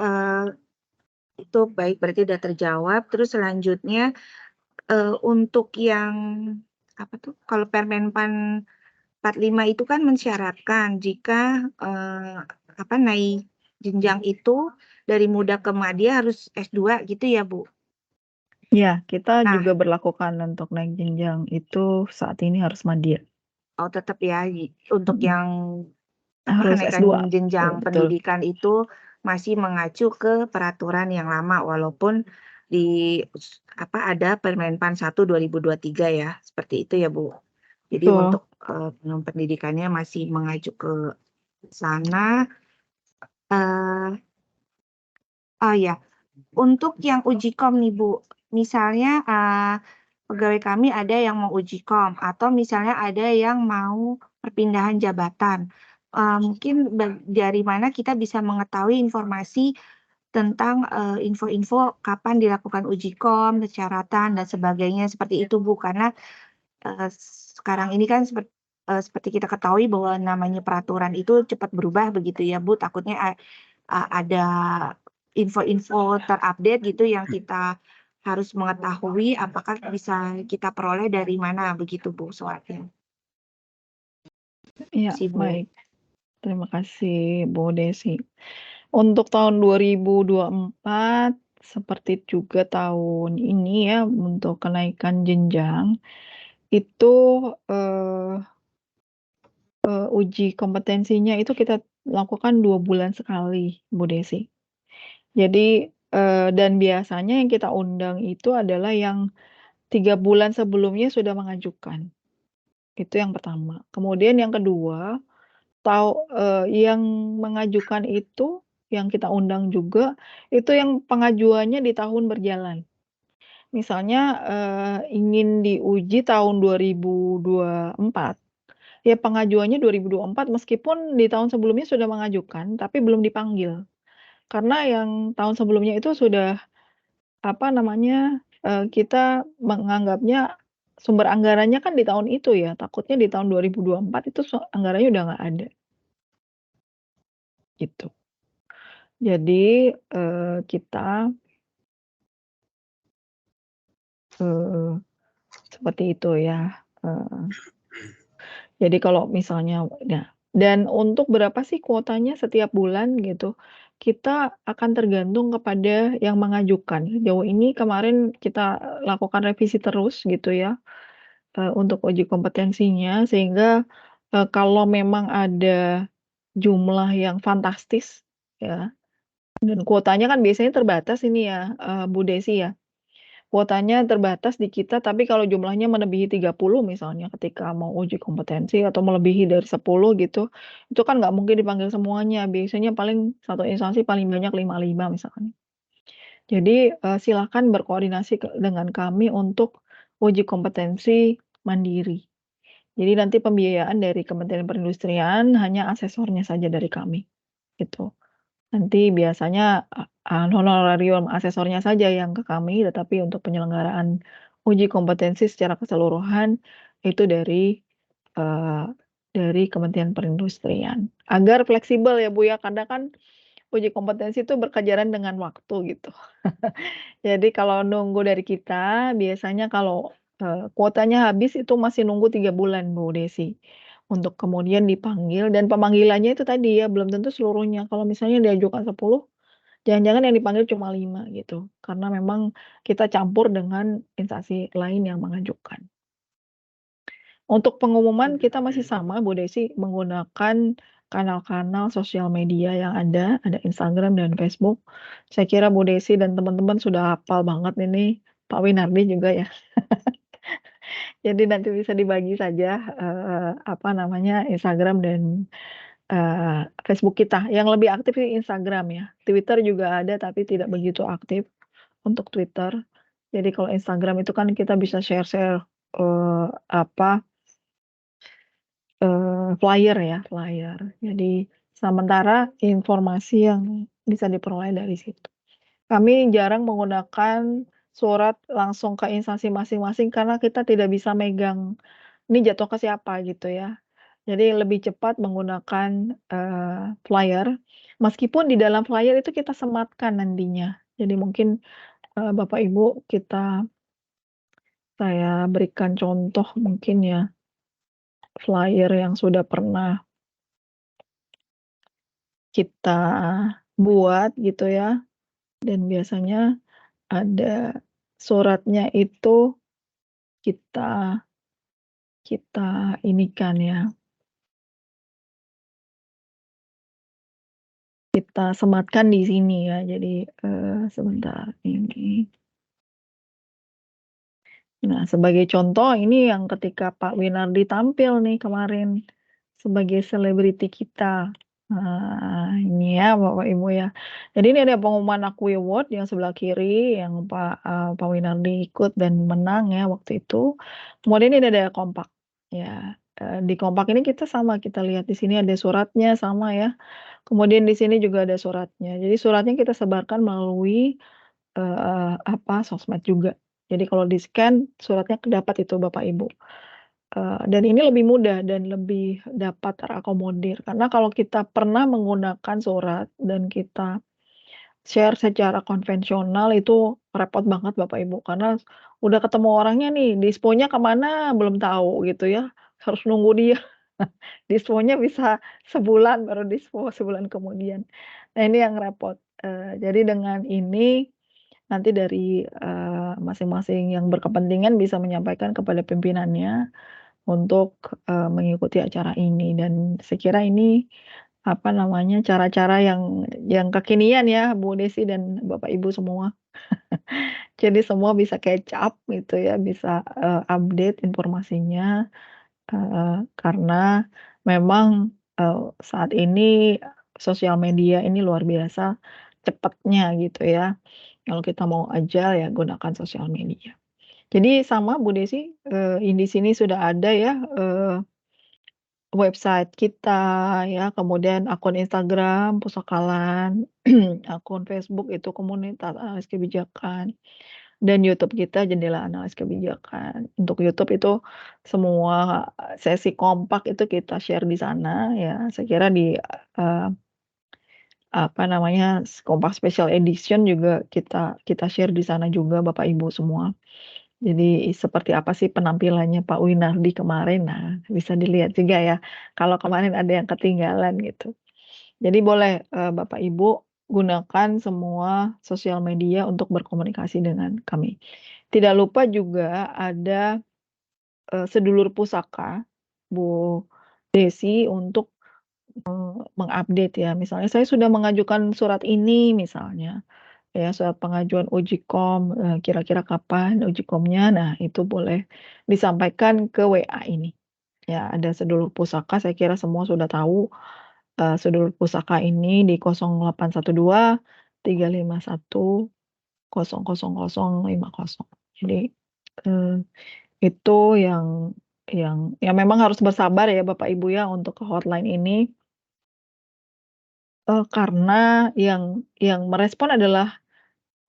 itu baik, berarti udah terjawab. Terus selanjutnya untuk yang apa tuh? Kalau Permenpan 45 itu kan mensyaratkan jika naik jenjang itu dari muda ke madya harus S2 gitu ya Bu?
Ya, kita
Nah,
juga berlakukan untuk naik jenjang itu saat ini harus madya.
oh tetap ya untuk
Mm-mm.
yang
Harus
kenaikan
S2.
jenjang
Betul.
pendidikan itu masih mengacu ke peraturan yang lama walaupun di ada Permenpan 1 2023 ya, seperti itu ya Bu. Jadi
Betul.
untuk pendidikannya masih mengacu ke sana. Oh ya, untuk yang uji kom nih Bu, misalnya pegawai kami ada yang mau uji kom atau misalnya ada yang mau perpindahan jabatan. Mungkin dari mana kita bisa mengetahui informasi tentang info-info kapan dilakukan uji kom, persyaratan dan sebagainya seperti itu Bu, karena sekarang ini kan seperti kita ketahui bahwa namanya peraturan itu cepat berubah begitu ya Bu, takutnya ada info-info terupdate gitu yang kita harus mengetahui, apakah bisa kita peroleh dari mana begitu Bu soalnya.
Iya,
Bu.
baik. Terima kasih Bu Desi. Untuk tahun 2024 seperti juga tahun ini ya untuk kenaikan jenjang itu uji kompetensinya itu kita lakukan 2 bulan sekali Bu Desi. Jadi dan biasanya yang kita undang itu adalah yang 3 bulan sebelumnya sudah mengajukan. Itu yang pertama. Kemudian yang kedua, yang mengajukan itu yang kita undang juga itu yang pengajuannya di tahun berjalan. Misalnya ingin diuji tahun 2024, ya pengajuannya 2024 meskipun di tahun sebelumnya sudah mengajukan tapi belum dipanggil. Karena yang tahun sebelumnya itu sudah kita menganggapnya sumber anggarannya kan di tahun itu ya, takutnya di tahun 2024 itu anggarannya udah nggak ada. Gitu. Jadi kita seperti itu ya. Jadi kalau misalnya dan untuk berapa sih kuotanya setiap bulan gitu, kita akan tergantung kepada yang mengajukan. Sejauh ini kemarin kita lakukan revisi terus gitu ya, untuk uji kompetensinya sehingga, kalau memang ada jumlah yang fantastis ya, dan kuotanya kan biasanya terbatas ini ya, Bu Desi ya. Kuotanya terbatas di kita, tapi kalau jumlahnya melebihi 30 misalnya ketika mau uji kompetensi atau melebihi dari 10 gitu, itu kan nggak mungkin dipanggil semuanya, biasanya paling satu instansi paling banyak 5 misalkan. Jadi, silakan berkoordinasi dengan kami untuk uji kompetensi mandiri. Jadi nanti pembiayaan dari Kementerian Perindustrian hanya asesornya saja dari kami, gitu. Nanti biasanya honorarium asesornya saja yang ke kami, tetapi untuk penyelenggaraan uji kompetensi secara keseluruhan itu dari Kementerian Perindustrian. Agar fleksibel ya Bu ya, karena kan uji kompetensi itu berkejaran dengan waktu gitu. Jadi kalau nunggu dari kita, biasanya kalau kuotanya habis itu masih nunggu 3 bulan Bu Desi. untuk kemudian dipanggil dan pemanggilannya itu tadi ya, belum tentu seluruhnya. Kalau misalnya diajukan 10, jangan-jangan yang dipanggil cuma 5 gitu, karena memang kita campur dengan instansi lain yang mengajukan. Untuk pengumuman kita masih sama Bu Desi, menggunakan kanal-kanal sosial media yang ada Instagram dan Facebook. Saya kira Bu Desi dan teman-teman sudah hafal banget ini, Pak Winardi juga ya. Jadi nanti bisa dibagi saja, apa namanya, Instagram dan, Facebook kita. Yang lebih aktif di Instagram ya, Twitter juga ada tapi tidak begitu aktif untuk Twitter. Jadi kalau Instagram itu kan kita bisa share-share, apa, flyer ya, flyer. Jadi sementara informasi yang bisa diperoleh dari situ. Kami jarang menggunakan surat langsung ke instansi masing-masing karena kita tidak bisa megang, ini jatuh ke siapa gitu ya. Jadi lebih cepat menggunakan, flyer, meskipun di dalam flyer itu kita sematkan nantinya. Jadi mungkin, Bapak Ibu saya berikan contoh mungkin ya, flyer yang sudah pernah kita buat gitu ya, dan biasanya ada suratnya itu kita kita inikan ya, kita sematkan di sini ya. Jadi, sebentar ini. Nah, sebagai contoh ini yang ketika Pak Winardi tampil nih kemarin sebagai selebriti kita. Nah, ini ya Bapak Ibu ya. Jadi ini ada pengumuman Akui Award yang sebelah kiri yang Pak Winardi ikut dan menang ya waktu itu. Kemudian ini ada kompak. Ya, di kompak ini kita sama, kita lihat di sini ada suratnya sama ya. Kemudian di sini juga ada suratnya. Jadi suratnya kita sebarkan melalui sosmed juga. Jadi kalau di-scan suratnya dapat itu Bapak Ibu. Dan ini lebih mudah dan lebih dapat terakomodir, karena kalau kita pernah menggunakan surat dan kita share secara konvensional itu repot banget Bapak Ibu, karena udah ketemu orangnya nih, disponya kemana belum tahu gitu ya, harus nunggu dia. Disponya bisa sebulan baru dispo, sebulan kemudian. Nah ini yang repot. Jadi dengan ini nanti dari, masing-masing yang berkepentingan bisa menyampaikan kepada pimpinannya untuk, mengikuti acara ini dan saya kira ini, apa namanya, cara-cara yang kekinian ya Bu Desi dan Bapak Ibu semua. Jadi semua bisa catch up gitu ya, bisa, update informasinya, karena memang, saat ini sosial media ini luar biasa cepatnya gitu ya. Kalau kita mau agile ya gunakan sosial media. Jadi sama Bu Desi, di sini sudah ada ya, website kita ya, kemudian akun Instagram Pusakalan, akun Facebook itu Komunitas Analis Kebijakan, dan YouTube kita Jendela Analis Kebijakan. Untuk YouTube itu semua sesi kompak itu kita share di sana ya, saya kira di, eee apa namanya, Kompak Special Edition juga kita share di sana juga Bapak Ibu semua. Jadi seperti apa sih penampilannya Pak Winardi kemarin, nah bisa dilihat juga ya, kalau kemarin ada yang ketinggalan gitu. Jadi boleh, Bapak Ibu gunakan semua sosial media untuk berkomunikasi dengan kami. Tidak lupa juga ada, sedulur pusaka Bu Desi untuk mengupdate ya, misalnya saya sudah mengajukan surat ini misalnya, ya surat pengajuan uji kom, kira-kira kapan uji komnya, nah itu boleh disampaikan ke WA ini. Ya ada sedulur pusaka saya kira semua sudah tahu, sedulur pusaka ini di 0812 351 000050. Jadi, eee, itu yang memang harus bersabar ya Bapak Ibu ya untuk ke hotline ini. Karena yang merespon adalah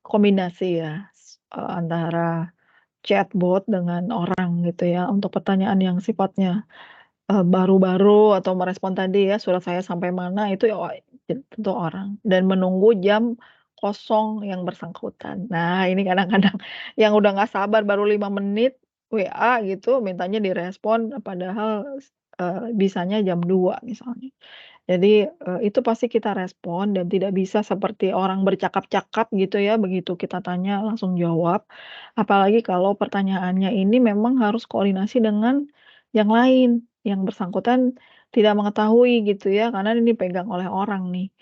kombinasi ya, antara chatbot dengan orang gitu ya, untuk pertanyaan yang sifatnya, baru-baru atau merespon tadi ya, surat saya sampai mana itu ya tentu orang, dan menunggu jam kosong yang bersangkutan. Nah ini kadang-kadang yang udah nggak sabar baru 5 menit WA gitu mintanya direspon padahal, bisanya jam 2 misalnya. Jadi, itu pasti kita respon dan tidak bisa seperti orang bercakap-cakap gitu ya, begitu kita tanya langsung jawab. Apalagi kalau pertanyaannya ini memang harus koordinasi dengan yang lain, yang bersangkutan tidak mengetahui gitu ya, karena ini dipegang oleh orang nih.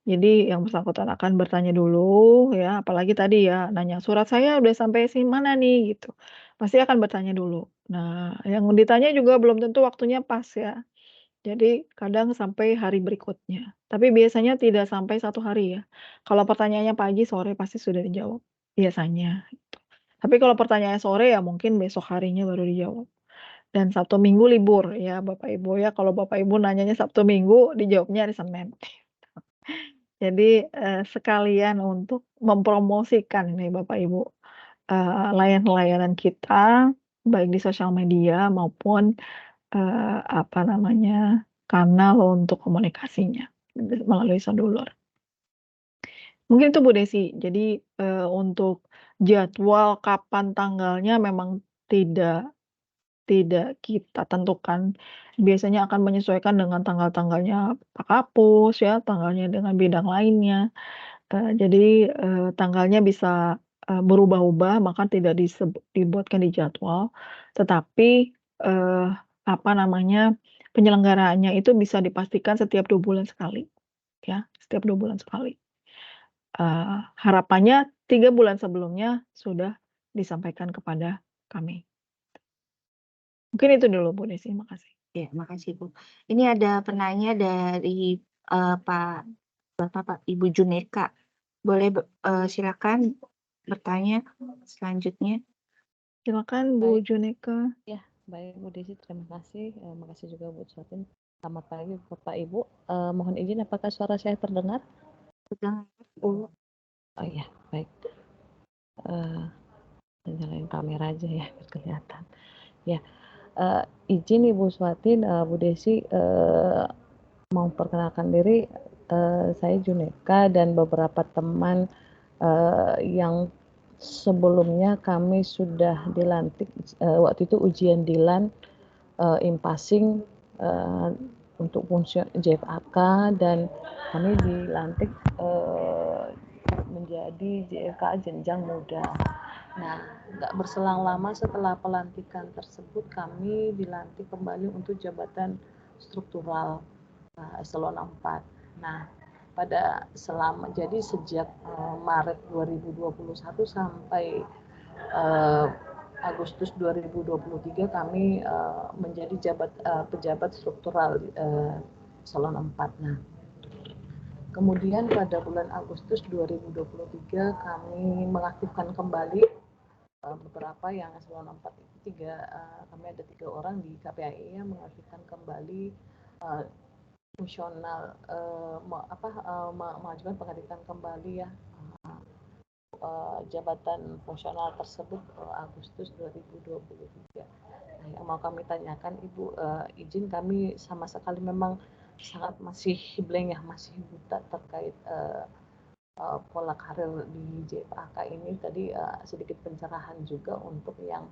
Jadi yang bersangkutan akan bertanya dulu ya, apalagi tadi ya nanya, "Surat saya udah sampai mana nih?" Gitu. Pasti akan bertanya dulu. Nah, yang ditanya juga belum tentu waktunya pas ya. Jadi kadang sampai hari berikutnya, tapi biasanya tidak sampai 1 hari ya. Kalau pertanyaannya pagi, sore pasti sudah dijawab, biasanya gitu. Tapi kalau pertanyaannya sore ya mungkin besok harinya baru dijawab. Dan Sabtu Minggu libur ya Bapak Ibu ya, kalau Bapak Ibu nanyanya Sabtu Minggu dijawabnya hari Senin. Jadi, sekalian untuk mempromosikan nih Bapak Ibu, layanan-layanan kita, baik di sosial media maupun apa namanya, kanal untuk komunikasinya melalui Sadulur. Mungkin itu Bu Desi. Jadi, untuk jadwal kapan tanggalnya memang tidak tidak kita tentukan. Biasanya akan menyesuaikan dengan tanggal-tanggalnya Pak Kapus ya, tanggalnya dengan bidang lainnya. Jadi, tanggalnya bisa, berubah-ubah maka tidak dibuatkan di jadwal, tetapi, apa namanya, penyelenggaraannya itu bisa dipastikan setiap 2 bulan sekali, ya, setiap 2 bulan sekali. Harapannya 3 bulan sebelumnya sudah disampaikan kepada kami. Mungkin itu dulu Bu Desi, makasih.
Ya, makasih Bu. Ini ada penanya dari Bapak Ibu Juneka. Boleh silakan bertanya selanjutnya.
Silakan Bu
Baik.
Juneka.
Ya, baik Bu Desi, terima kasih. Makasih juga Bu Suatin. Selamat pagi Bapak Ibu. Mohon izin, apakah suara saya terdengar?
Terdengar Bu.
Oh iya, baik. Nyalain kamera aja ya biar kelihatan. Ya, izin Ibu Suatin, Bu Desi mau perkenalkan diri. Saya Juneka dan beberapa teman yang sebelumnya kami sudah dilantik, waktu itu ujian dilan impasing untuk fungsi JFAK, dan kami dilantik menjadi JFK jenjang muda. Nah, nggak berselang lama setelah pelantikan tersebut kami dilantik kembali untuk jabatan struktural eselon 4. Nah, jadi sejak Maret 2021 sampai Agustus 2023 kami menjadi pejabat struktural eselon 4. Nah, kemudian pada bulan Agustus 2023 kami mengaktifkan kembali beberapa yang eselon 4 itu kami ada 3 orang di KPAI yang mengaktifkan kembali fungsional, mengajukan pengaktifan kembali ya jabatan fungsional tersebut Agustus 2023. Nah, yang mau kami tanyakan Ibu, izin kami sama sekali memang sangat masih blank ya, masih buta terkait pola karir di JFAK ini. Tadi sedikit pencerahan juga untuk yang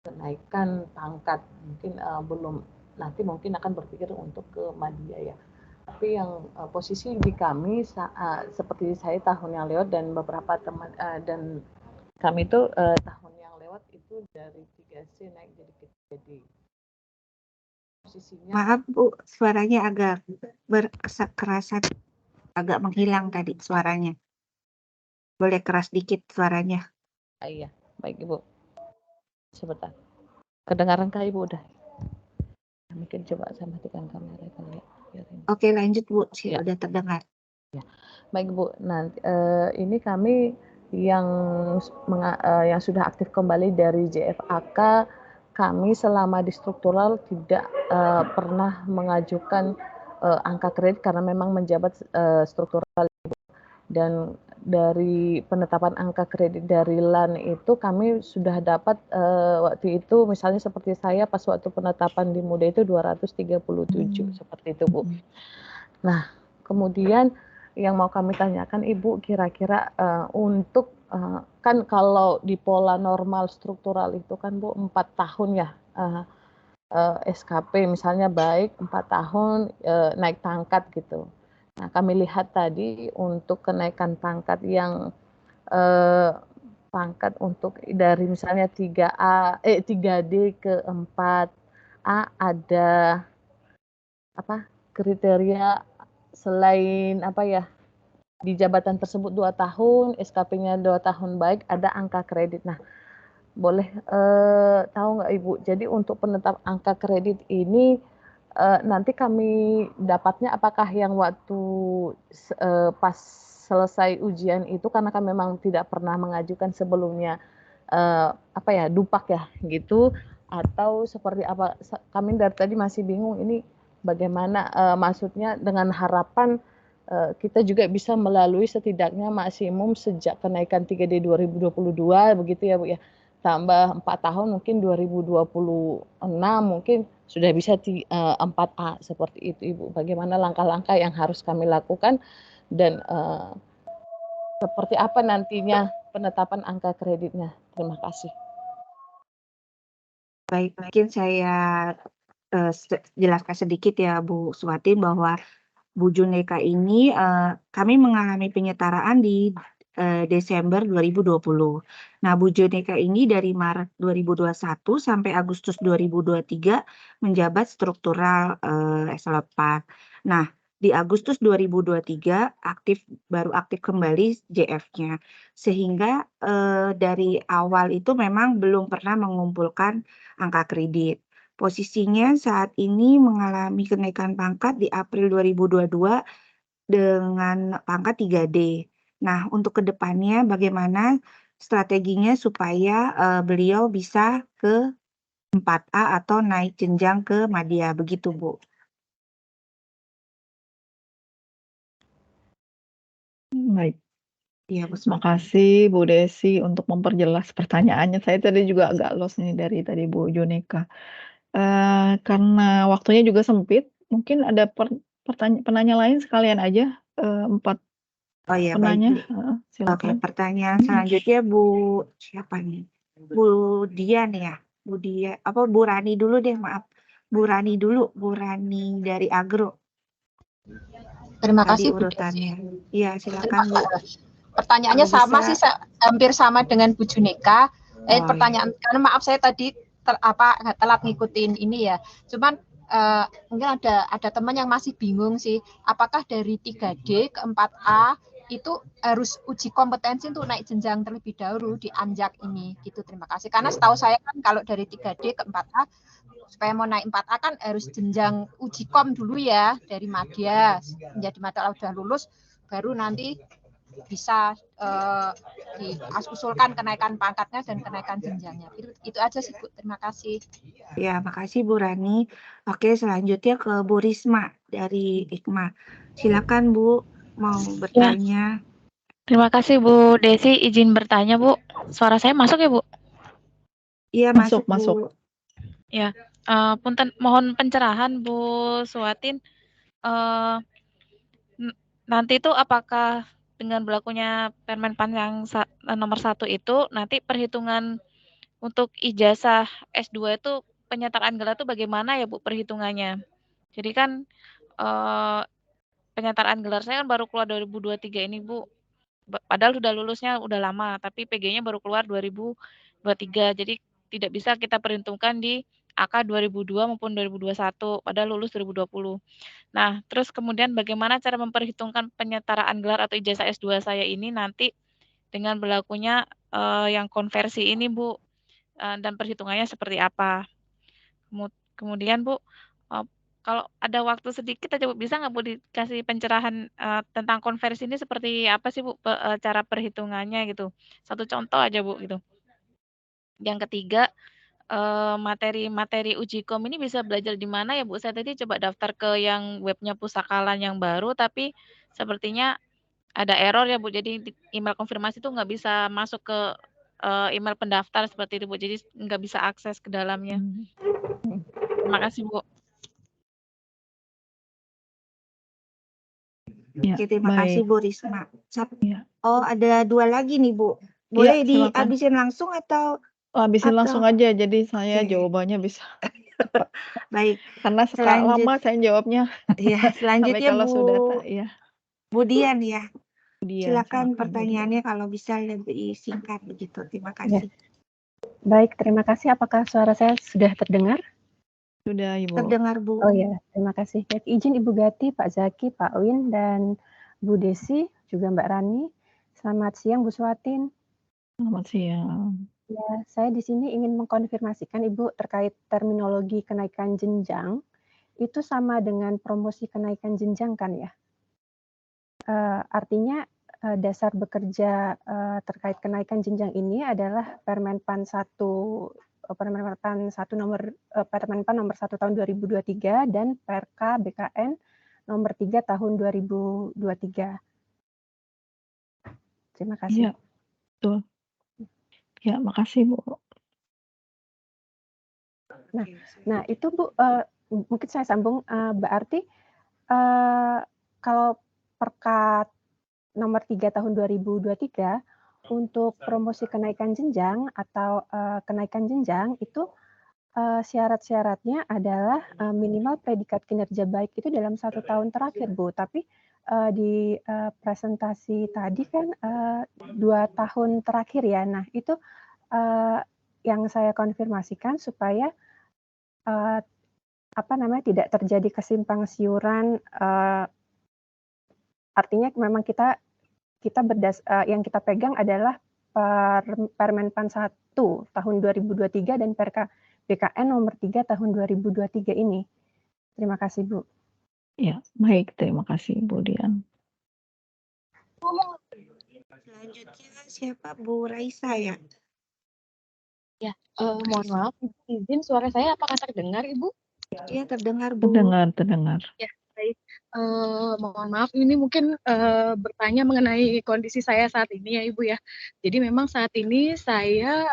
kenaikan pangkat, mungkin belum, nanti mungkin akan berpikir untuk ke Madya ya. Tapi yang posisi di kami seperti saya tahun yang lewat dan beberapa teman dan kami itu tahun yang lewat itu dari 3C naik jadi posisinya.
Maaf Bu, suaranya agak berkerasan, agak menghilang tadi suaranya. Boleh keras dikit suaranya.
Iya, baik Ibu. Sebentar. Kedengaran Ibu udah? Mungkin coba saya matikan kamera kali ya.
Oke, lanjut Bu, ya. Udah terdengar.
Ya. Baik Bu, nanti ini kami yang sudah aktif kembali dari JFAK, kami selama di struktural tidak pernah mengajukan angka kredit karena memang menjabat struktural, dan dari penetapan angka kredit dari LAN itu kami sudah dapat waktu itu misalnya seperti saya pas waktu penetapan di Muda itu 237 seperti itu Bu. Nah, kemudian yang mau kami tanyakan Ibu, kira-kira untuk kan kalau di pola normal struktural itu kan Bu 4 tahun ya SKP misalnya baik 4 tahun naik pangkat gitu. Nah, kami lihat tadi untuk kenaikan pangkat yang pangkat untuk dari misalnya 3D ke 4A ada apa kriteria selain apa ya di jabatan tersebut 2 tahun, SKP-nya 2 tahun baik, ada angka kredit. Nah, boleh tahu nggak Ibu? Jadi untuk penetap angka kredit ini nanti kami dapatnya apakah yang waktu pas selesai ujian itu karena kami memang tidak pernah mengajukan sebelumnya apa ya dupak ya gitu atau seperti apa? Kami dari tadi masih bingung ini bagaimana maksudnya dengan harapan kita juga bisa melalui setidaknya maksimum sejak kenaikan 3D 2022 begitu ya Bu ya. Tambah 4 tahun mungkin 2026 mungkin sudah bisa 4A seperti itu Ibu. Bagaimana langkah-langkah yang harus kami lakukan dan seperti apa nantinya penetapan angka kreditnya. Terima kasih.
Baik, mungkin saya jelaskan sedikit ya Bu Suwatin bahwa Bu Juneka ini kami mengalami penyetaraan di Desember 2020. Nah, Bu Juneka ini dari Maret 2021 sampai Agustus 2023 menjabat struktural eselon 4. Nah, di Agustus 2023 baru aktif kembali JF-nya. Sehingga dari awal itu memang belum pernah mengumpulkan angka kredit. Posisinya saat ini mengalami kenaikan pangkat di April 2022 dengan pangkat 3D. Nah, untuk kedepannya bagaimana strateginya supaya beliau bisa ke 4A atau naik jenjang ke madya, begitu Bu?
Baik.
Iya, Bu
Terima
Suwatin.
kasih Bu Desi untuk memperjelas pertanyaannya. Saya tadi juga agak lost nih dari tadi Bu Juneka. Karena waktunya juga sempit, mungkin ada penanya lain sekalian aja 4
Oh iya, baik
penanya.
Bu. Oke,
Silakan.
pertanyaan selanjutnya Bu siapa nih? Bu Dian ya? Bu Rani dulu deh, maaf. Bu Rani dulu, Bu Rani dari Agro.
Terima
Tadi
kasih Bu Desi.
urutannya. Iya, silakan Bu.
Pertanyaannya
Kalau
sama
bisa.
sih, hampir sama dengan Bu Juneka.
Oh, iya.
Pertanyaan karena maaf saya tadi telat ngikutin ini ya. Cuman mungkin ada teman yang masih bingung sih, apakah dari 3D ke 4A itu harus uji kompetensi untuk naik jenjang terlebih dahulu di Anjak ini gitu. Terima kasih. Karena setahu saya kan kalau dari 3D ke 4A supaya mau naik 4A kan harus jenjang uji kom dulu ya dari madya menjadi madya udah lulus baru nanti bisa diusulkan kenaikan pangkatnya dan kenaikan jenjangnya. Itu aja sih Bu. Terima kasih.
Ya, makasih Bu Rani. Oke, selanjutnya ke Bu Risma dari IKMA. Silakan Bu, mau bertanya.
Terima kasih Bu Desi, izin bertanya Bu. Suara saya masuk ya Bu?
Iya,
Masuk,
Bu.
masuk.
Ya, punten mohon pencerahan Bu Suwatin. Nanti itu apakah dengan berlakunya Permenpan yang nomor 1 itu nanti perhitungan untuk ijazah S2 itu penyetaraan gelar itu bagaimana ya Bu perhitungannya? Jadi kan penyetaraan gelar saya kan baru keluar 2023 ini Bu. Padahal sudah lulusnya udah lama, tapi PG-nya baru keluar 2023. Jadi tidak bisa kita perhitungkan di AK 2002 maupun 2021, padahal lulus 2020. Nah, terus kemudian bagaimana cara memperhitungkan penyetaraan gelar atau ijazah S2 saya ini nanti dengan berlakunya yang konversi ini Bu, dan perhitungannya seperti apa? Kemudian Bu, kalau ada waktu sedikit aja Bu, bisa nggak Bu dikasih pencerahan tentang konversi ini seperti apa sih Bu cara perhitungannya gitu? Satu contoh aja Bu gitu. Yang ketiga, materi uji kom ini bisa belajar di mana ya Bu? Saya tadi coba daftar ke yang webnya Pusakalan yang baru, tapi sepertinya ada error ya Bu. Jadi email konfirmasi itu nggak bisa masuk ke email pendaftar seperti itu Bu. Jadi nggak bisa akses ke dalamnya. Terima kasih Bu.
Ya,
Oke, terima kasih
baik.
Bu Risma.
Ya.
Oh, ada 2 lagi nih Bu. Boleh
Iya, silakan.
dihabisin langsung atau
Habisin langsung aja, jadi saya
Oke.
jawabannya bisa
Baik,
Karena lama
selanjut
saya jawabnya.
ya,
Sampai
selanjutnya
kalau
Bu
sudah ya.
Bu Dian ya.
Dian,
Silakan
silakan Bu Dian.
pertanyaannya kalau bisa lebih singkat begitu. Terima
Ya,
kasih.
baik, terima kasih. Apakah suara saya sudah terdengar?
Sudah Ibu.
Terdengar Bu.
Oh ya, terima kasih. Baik, izin Ibu Gati, Pak Zaki, Pak Win, dan Bu Desi, juga Mbak Rani. Selamat siang Bu Suatin.
Selamat siang.
Ya, saya di sini ingin mengkonfirmasikan Ibu terkait terminologi kenaikan jenjang. Itu sama dengan promosi kenaikan jenjang kan ya? Artinya dasar bekerja terkait kenaikan jenjang ini adalah Permenpan 1 nomor Permenpan nomor 1 tahun 2023 dan Perka BKN nomor 3 tahun 2023. Terima kasih.
Iya, betul. Ya, makasih Bu.
Nah itu Bu, mungkin saya sambung, berarti kalau Perka nomor 3 tahun 2023 untuk promosi kenaikan jenjang atau kenaikan jenjang itu syarat-syaratnya adalah minimal predikat kinerja baik itu dalam 1 tahun terakhir Bu. Tapi di presentasi tadi kan 2 tahun terakhir ya. Nah itu yang saya konfirmasikan supaya tidak terjadi kesimpang siuran. Artinya memang kita yang kita pegang adalah Permenpan 1 tahun 2023 dan Perka BKN nomor 3 tahun 2023 ini. Terima kasih Bu.
Ya, baik. Terima kasih Bu Dian.
Selanjutnya siapa Bu Raisa ya?
Ya, mohon maaf, izin suara saya apakah terdengar Ibu?
Iya terdengar Bu.
Terdengar.
Ya, baik. Mohon maaf ini mungkin bertanya mengenai kondisi saya saat ini ya Ibu ya. Jadi memang saat ini saya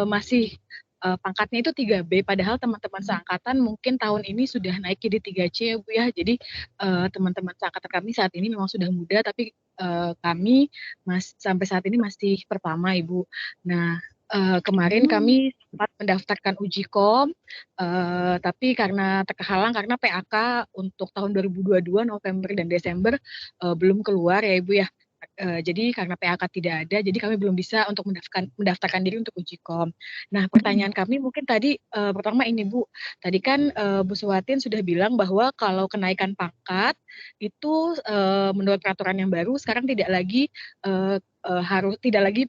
masih pangkatnya itu 3B, padahal teman-teman seangkatan mungkin tahun ini sudah naik jadi 3C ya Bu ya. Jadi teman-teman seangkatan kami saat ini memang sudah muda, tapi kami sampai saat ini masih pertama Ibu. Nah, kemarin kami sempat mendaftarkan uji kom, tapi karena terhalang karena PAK untuk tahun 2022 November dan Desember belum keluar ya Ibu ya. Jadi karena PAK tidak ada, jadi kami belum bisa untuk mendaftarkan diri untuk uji kom. Nah, pertanyaan kami mungkin tadi pertama ini Bu, tadi kan Bu Suwatin sudah bilang bahwa kalau kenaikan pangkat itu menurut peraturan yang baru sekarang tidak lagi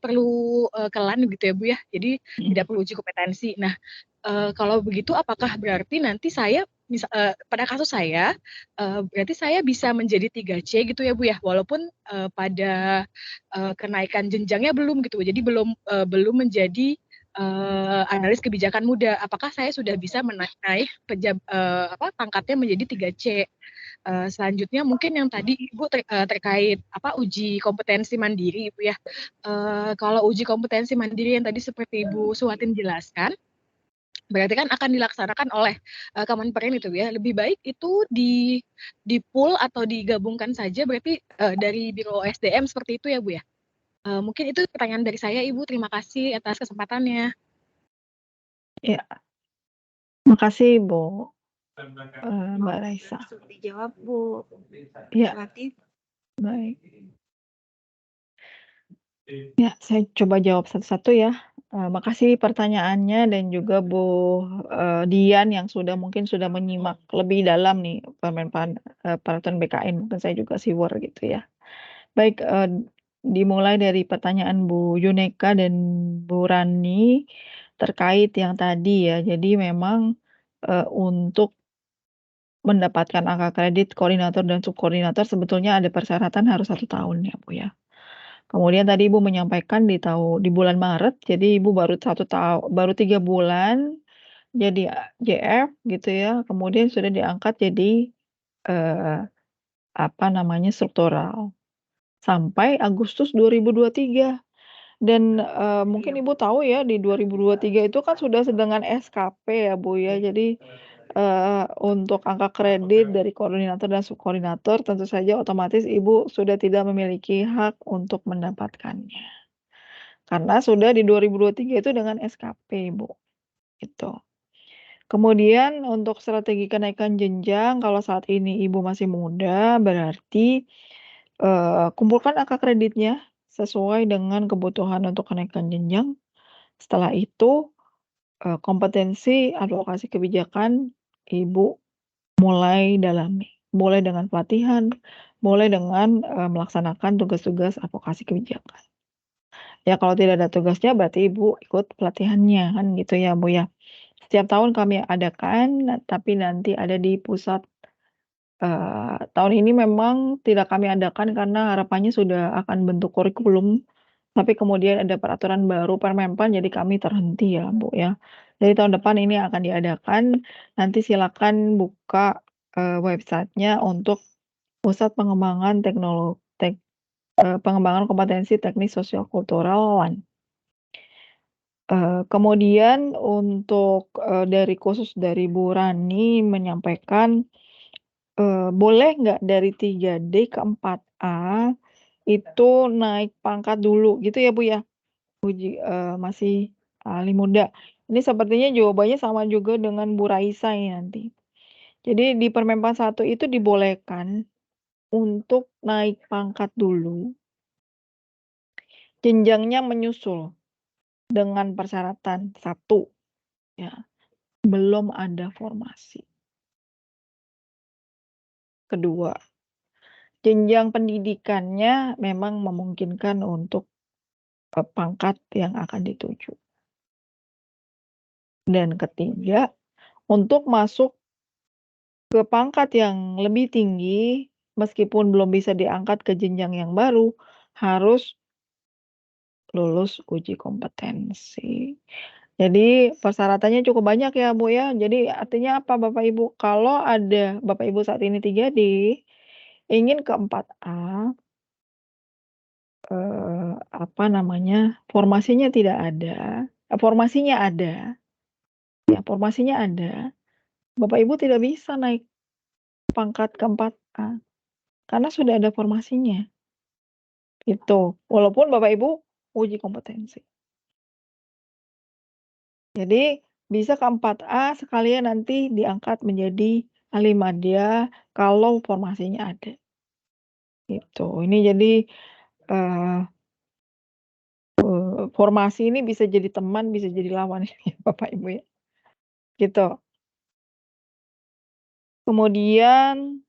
perlu kelan gitu ya Bu ya. Jadi tidak perlu uji kompetensi. Nah, kalau begitu apakah berarti nanti saya pada kasus saya berarti saya bisa menjadi 3C gitu ya Bu ya, walaupun pada kenaikan jenjangnya belum gitu Bu. Jadi belum menjadi analis kebijakan muda. Apakah saya sudah bisa naik pangkatnya menjadi 3C? Selanjutnya mungkin yang tadi Ibu terkait uji kompetensi mandiri Ibu ya. Kalau uji kompetensi mandiri yang tadi seperti Ibu Suwatin jelaskan, berarti kan akan dilaksanakan oleh Kemenperin itu ya. Lebih baik itu di pool atau digabungkan saja berarti dari Biro SDM seperti itu ya Bu ya. Mungkin itu pertanyaan dari saya Ibu. Terima kasih atas kesempatannya.
Ya. Makasih Bu. Mbak Raisa.
Langsung dijawab Bu.
Ya. Baik. Ya, saya coba jawab satu-satu ya. Makasih pertanyaannya dan juga Bu Dian yang mungkin sudah menyimak lebih dalam nih peraturan BKN. Mungkin saya juga siwar gitu ya. Baik, dimulai dari pertanyaan Bu Yuneka dan Bu Rani terkait yang tadi ya. Jadi memang untuk mendapatkan angka kredit koordinator dan subkoordinator sebetulnya ada persyaratan harus 1 tahun ya Bu ya. Kemudian tadi Ibu menyampaikan di bulan Maret, jadi Ibu baru 3 bulan jadi JF gitu ya, kemudian sudah diangkat jadi struktural sampai Agustus 2023. Dan mungkin Ibu tahu ya di 2023 itu kan sudah dengan SKP ya Bu ya. Jadi untuk angka kredit dari koordinator dan subkoordinator tentu saja otomatis Ibu sudah tidak memiliki hak untuk mendapatkannya. Karena sudah di 2023 itu dengan SKP Bu, gitu. Kemudian untuk strategi kenaikan jenjang, kalau saat ini Ibu masih muda, berarti kumpulkan angka kreditnya sesuai dengan kebutuhan untuk kenaikan jenjang. Setelah itu, kompetensi alokasi kebijakan Ibu mulai dalami. Mulai dengan pelatihan, mulai dengan melaksanakan tugas-tugas advokasi kebijakan. Ya kalau tidak ada tugasnya berarti Ibu ikut pelatihannya kan gitu ya Bu ya. Setiap tahun kami adakan, tapi nanti ada di pusat. Tahun ini memang tidak kami adakan karena harapannya sudah akan bentuk kurikulum, tapi kemudian ada peraturan baru Permenpan jadi kami terhenti ya Bu ya. Jadi tahun depan ini akan diadakan, nanti silakan buka website-nya untuk Pusat Pengembangan Pengembangan Kompetensi Teknis Sosial Kultural LAN. Kemudian untuk dari khusus dari Bu Rani menyampaikan boleh nggak dari 3D ke 4A itu naik pangkat dulu gitu ya Bu ya? Masih ahli muda. Ini sepertinya jawabannya sama juga dengan Bu Raisa ini nanti. Jadi di Permenpan 1 itu dibolehkan untuk naik pangkat dulu. Jenjangnya menyusul dengan persyaratan 1 ya, belum ada formasi. Kedua, jenjang pendidikannya memang memungkinkan untuk pangkat yang akan dituju. Dan ketiga, untuk masuk ke pangkat yang lebih tinggi, meskipun belum bisa diangkat ke jenjang yang baru, harus lulus uji kompetensi. Jadi persyaratannya cukup banyak ya Bu ya. Jadi artinya apa Bapak Ibu? Kalau ada Bapak Ibu saat ini 3D, ingin ke 4A, formasinya tidak ada, formasinya ada, ya formasinya ada, Bapak Ibu tidak bisa naik pangkat ke 4A, karena sudah ada formasinya. Gitu, walaupun Bapak Ibu uji kompetensi. Jadi bisa ke 4A sekalian nanti diangkat menjadi ahli madya kalau formasinya ada. Gitu, ini jadi formasi ini bisa jadi teman, bisa jadi lawan ya Bapak Ibu ya. Gitu. Kemudian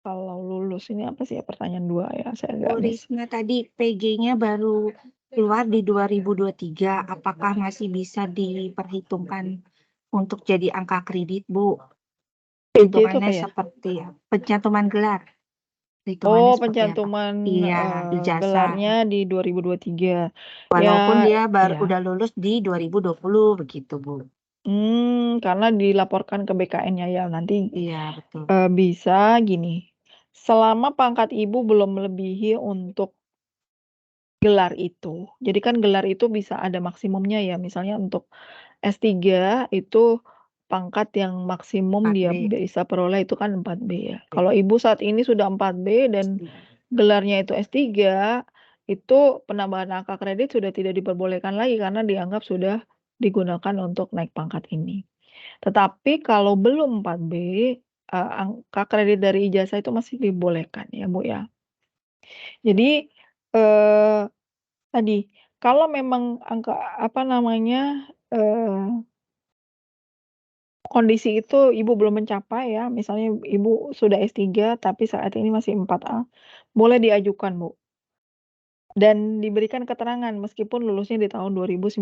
kalau lulus ini apa sih ya pertanyaan 2 ya, saya agak
Bu
miss.
Risma tadi PG-nya baru keluar di 2023, apakah masih bisa diperhitungkan untuk jadi angka kredit Bu?
PJ itu apa
Hitungannya
ya?
seperti pencantuman gelar.
Oh,
Hitungannya seperti apa?
pencantuman
Iya, ijazah.
gelarnya di 2023.
Walaupun
Ya,
dia
ya.
udah lulus di 2020 begitu Bu.
Karena dilaporkan ke BKN-nya ya nanti
Iya betul.
bisa gini, selama pangkat Ibu belum melebihi untuk gelar itu. Jadi kan gelar itu bisa ada maksimumnya ya, misalnya untuk S3 itu pangkat yang maksimum dia
4B.
bisa peroleh itu kan 4B ya. Kalau Ibu saat ini sudah 4B dan gelarnya itu S3, itu penambahan angka kredit sudah tidak diperbolehkan lagi karena dianggap sudah digunakan untuk naik pangkat ini. Tetapi kalau belum 4B, angka kredit dari ijazah itu masih dibolehkan ya Bu ya. Jadi, tadi kalau memang angka kondisi itu Ibu belum mencapai ya, misalnya Ibu sudah S3 tapi saat ini masih 4A, boleh diajukan Bu. Dan diberikan keterangan meskipun lulusnya di tahun 2019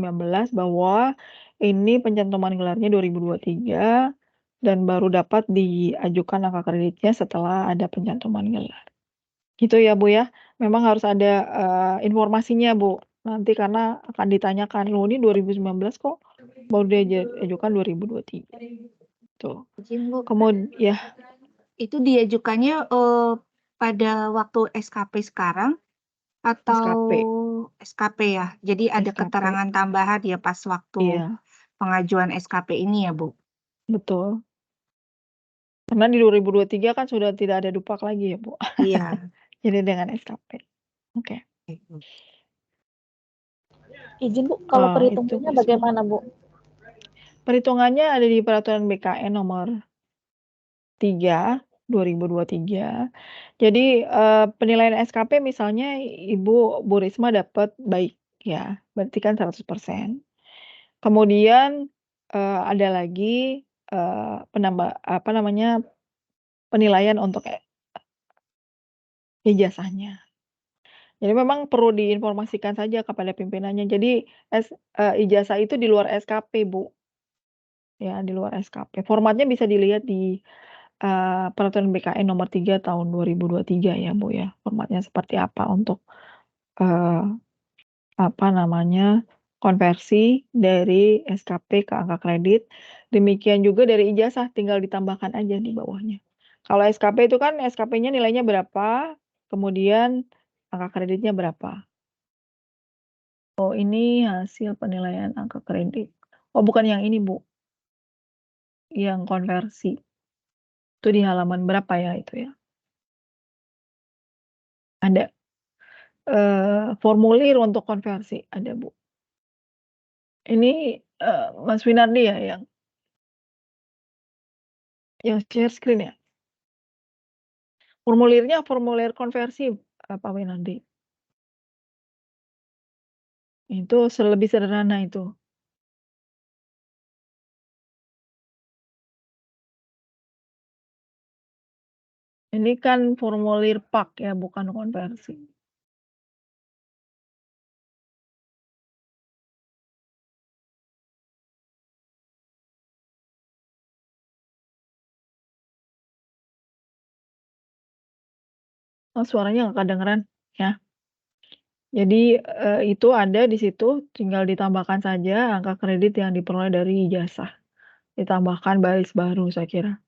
bahwa ini pencantuman gelarnya 2023 dan baru dapat diajukan angka kreditnya setelah ada pencantuman gelar. Gitu ya Bu ya, memang harus ada informasinya Bu, nanti karena akan ditanyakan, "Loh ini 2019 kok baru diajukan 2023?" Tuh.
Izin Bu.
Ya.
Itu diajukannya pada waktu SKP sekarang atau SKP ya? Jadi ada
SKP.
keterangan tambahan ya pas waktu
Iya,
pengajuan SKP ini ya Bu?
betul. Karena di 2023 kan sudah tidak ada dupak lagi ya Bu.
Iya.
Jadi dengan SKP. Oke.
Izin Bu, kalau
itu
perhitungannya
Bu Risma.
bagaimana Bu?
Perhitungannya ada di peraturan BKN nomor 3 2023. Jadi penilaian SKP misalnya Ibu Bu Risma dapat baik ya, berarti kan 100%. Kemudian ada lagi penilaian untuk ijazahnya. Jadi memang perlu diinformasikan saja kepada pimpinannya. Jadi ijazah itu di luar SKP, Bu. Ya, di luar SKP. Formatnya bisa dilihat di Peraturan BKN nomor 3 tahun 2023 ya, Bu, ya. Formatnya seperti apa untuk konversi dari SKP ke angka kredit. Demikian juga dari ijazah, tinggal ditambahkan aja di bawahnya. Kalau SKP itu kan SKP-nya nilainya berapa, kemudian angka kreditnya berapa. Oh, ini hasil penilaian angka kredit. Oh, bukan yang ini, Bu. Yang konversi. Itu di halaman berapa ya itu ya? Ada formulir untuk konversi, ada, Bu. Ini Mas Winardi ya yang share screen ya? Formulirnya formulir konversi, Pak Winardi. Itu lebih sederhana itu. Ini kan formulir PAK ya, bukan konversi. Oh, suaranya nggak kedengeran ya. Jadi itu ada di situ, tinggal ditambahkan saja angka kredit yang diperoleh dari ijazah. Ditambahkan baris baru saya kira.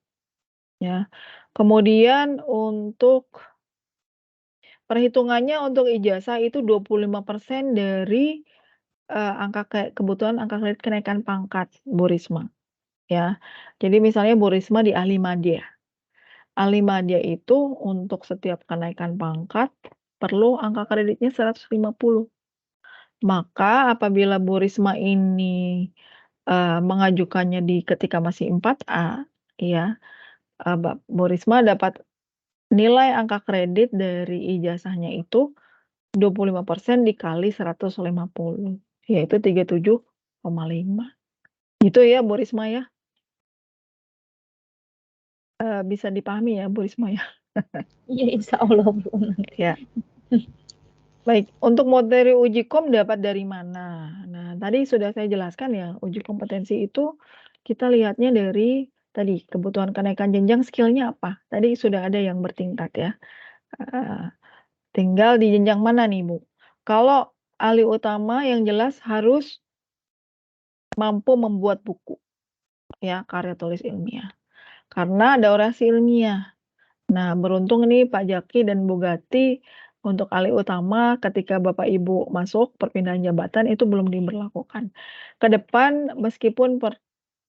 Ya. Kemudian untuk perhitungannya untuk ijazah itu 25% dari kebutuhan angka kredit kenaikan pangkat Bu Risma. Ya. Jadi misalnya Bu Risma di ahli madya. Ahli madya itu untuk setiap kenaikan pangkat perlu angka kreditnya 150. Maka apabila Bu Risma ini mengajukannya ketika masih 4A, ya, Bu Risma dapat nilai angka kredit dari ijazahnya itu 25% dikali 150, yaitu 37,5. Gitu ya Bu Risma ya? Bisa dipahami ya Bu Risma ya?
Iya, insya Allah Bu.
Ya. Baik, untuk materi uji kom dapat dari mana? Nah, tadi sudah saya jelaskan ya, uji kompetensi itu kita lihatnya dari tadi kebutuhan kenaikan jenjang skill-nya apa. Tadi sudah ada yang bertingkat ya. Tinggal di jenjang mana nih, Bu? Kalau ahli utama yang jelas harus mampu membuat buku, ya, karya tulis ilmiah. Karena ada orasi ilmiah. Nah, beruntung nih Pak Jaki dan Bu Gati untuk ahli utama ketika Bapak Ibu masuk perpindahan jabatan itu belum diberlakukan. Ke depan meskipun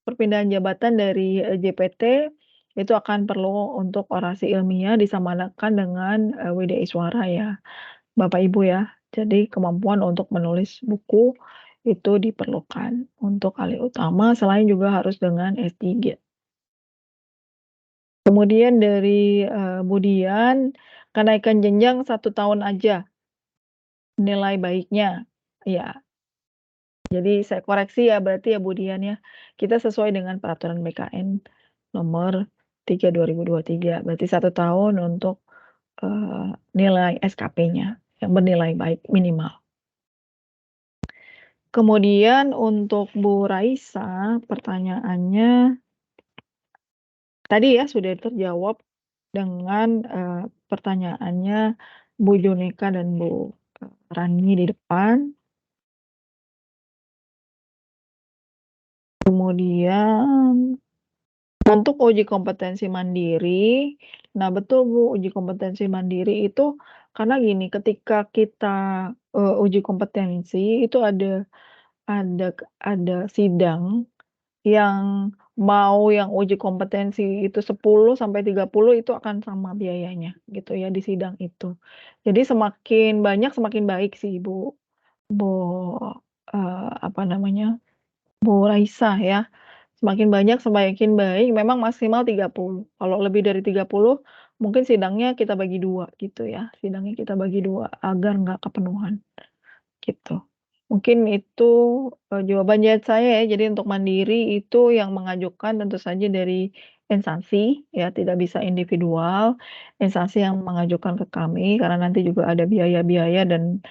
perpindahan jabatan dari JPT itu akan perlu untuk orasi ilmiah disamakan dengan WDI suara ya, Bapak Ibu ya. Jadi kemampuan untuk menulis buku itu diperlukan untuk ahli utama selain juga harus dengan S3. Kemudian dari Budian, kenaikan jenjang 1 tahun aja nilai baiknya. Ya, jadi saya koreksi ya berarti ya Budian ya, kita sesuai dengan peraturan BKN nomor 3 2023, berarti 1 tahun untuk nilai SKP-nya yang bernilai baik minimal. Kemudian untuk Bu Raisa, pertanyaannya tadi ya sudah terjawab dengan pertanyaannya Bu Juneka dan Bu Rani di depan. Kemudian untuk uji kompetensi mandiri, nah betul Bu, uji kompetensi mandiri itu karena gini, ketika kita uji kompetensi itu ada sidang yang mau yang uji kompetensi itu 10 sampai 30 itu akan sama biayanya gitu ya di sidang itu. Jadi semakin banyak semakin baik sih Bu apa namanya, Bu Raisa ya. Semakin banyak semakin baik, memang maksimal 30. Kalau lebih dari 30 mungkin sidangnya kita bagi 2 gitu ya, sidangnya kita bagi 2 agar nggak kepenuhan, gitu. Mungkin itu, jawaban saya ya, jadi untuk mandiri itu yang mengajukan tentu saja dari instansi ya, tidak bisa individual, instansi yang mengajukan ke kami karena nanti juga ada biaya-biaya dan,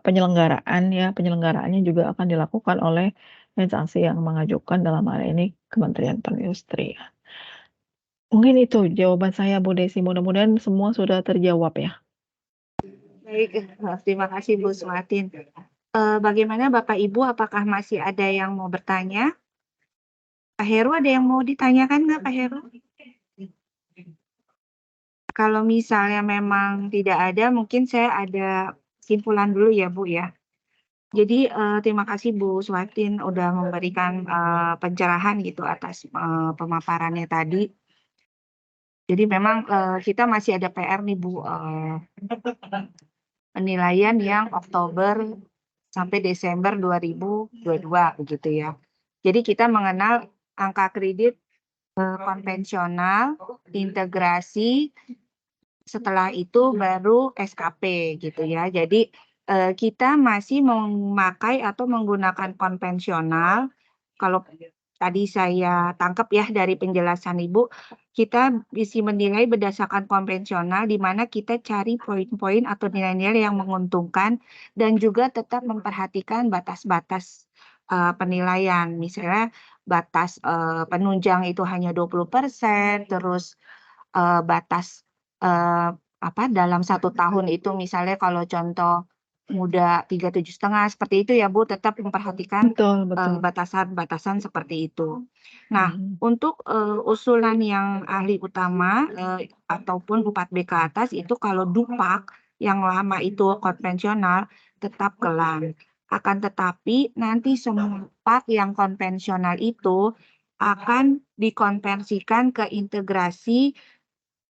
penyelenggaraan ya, penyelenggaraannya juga akan dilakukan oleh instansi yang mengajukan dalam hal ini Kementerian Perindustrian. Mungkin itu jawaban saya Bu Desi, mudah-mudahan semua sudah terjawab ya.
Baik, terima kasih Bu Suatin. Bagaimana Bapak Ibu, apakah masih ada yang mau bertanya? Pak Heru ada yang mau ditanyakan nggak Pak Heru? Kalau misalnya memang tidak ada, mungkin saya ada simpulan dulu ya Bu ya. Jadi terima kasih Bu Suatin udah memberikan pencerahan gitu atas pemaparannya tadi. Jadi memang kita masih ada PR nih Bu, penilaian yang Oktober sampai Desember 2022 begitu ya. Jadi kita mengenal angka kredit konvensional, integrasi, setelah itu baru SKP gitu ya. Jadi kita masih memakai atau menggunakan konvensional. Kalau tadi saya tangkap ya dari penjelasan Ibu, kita bisa menilai berdasarkan konvensional di mana kita cari poin-poin atau nilai-nilai yang menguntungkan dan juga tetap memperhatikan batas-batas penilaian. Misalnya batas penunjang itu hanya 20%, terus batas dalam 1 tahun itu misalnya kalau contoh muda 37,5 seperti itu ya Bu, tetap memperhatikan
Betul betul.
batasan-batasan seperti itu. Nah, untuk usulan yang ahli utama ataupun 4B ke atas itu kalau dupak yang lama itu konvensional tetap kelam. Akan tetapi nanti semua pak yang konvensional itu akan dikonversikan ke integrasi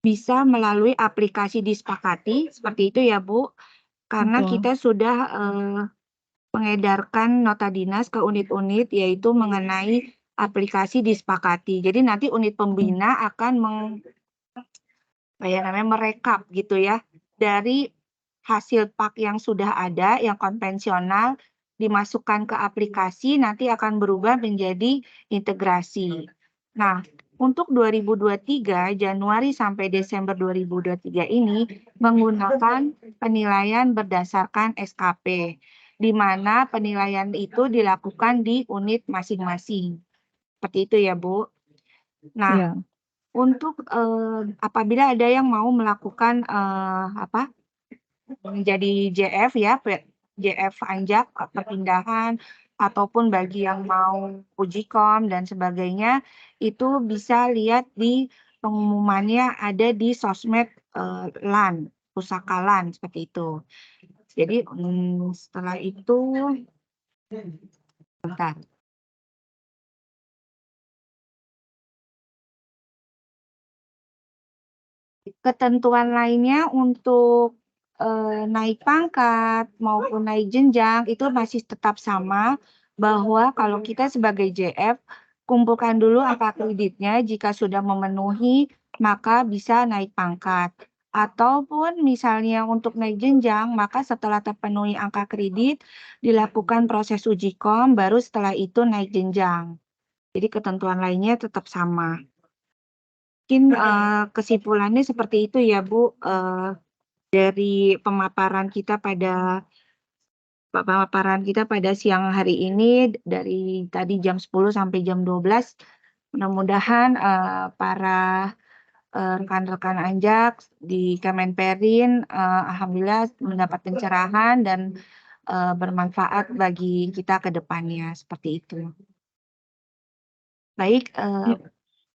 bisa melalui aplikasi disepakati, seperti itu ya Bu, karena
Betul.
kita sudah mengedarkan nota dinas ke unit-unit yaitu mengenai aplikasi disepakati. Jadi nanti unit pembina akan merekap gitu ya dari hasil pak yang sudah ada yang konvensional dimasukkan ke aplikasi nanti akan berubah menjadi integrasi. Nah, untuk 2023 Januari sampai Desember 2023 ini menggunakan penilaian berdasarkan SKP, di mana penilaian itu dilakukan di unit masing-masing. Seperti itu ya, Bu. Nah,
Iya.
untuk apabila ada yang mau melakukan menjadi JF ya, JF anjak perpindahan ataupun bagi yang mau uji kom dan sebagainya itu bisa lihat di pengumumannya ada di sosmed LAN, pusaka LAN seperti itu. Jadi setelah itu bentar. Ketentuan lainnya untuk naik pangkat maupun naik jenjang itu masih tetap sama, bahwa kalau kita sebagai JF kumpulkan dulu angka kreditnya, jika sudah memenuhi maka bisa naik pangkat. Ataupun misalnya untuk naik jenjang, maka setelah terpenuhi angka kredit dilakukan proses uji kom, baru setelah itu naik jenjang. Jadi ketentuan lainnya tetap sama. Mungkin kesimpulannya seperti itu ya Bu, dari pemaparan kita pada siang hari ini dari tadi jam 10 sampai jam 12. Mudah-mudahan para rekan-rekan Anjak di Kemenperin alhamdulillah mendapat pencerahan dan bermanfaat bagi kita ke depannya seperti itu. Baik,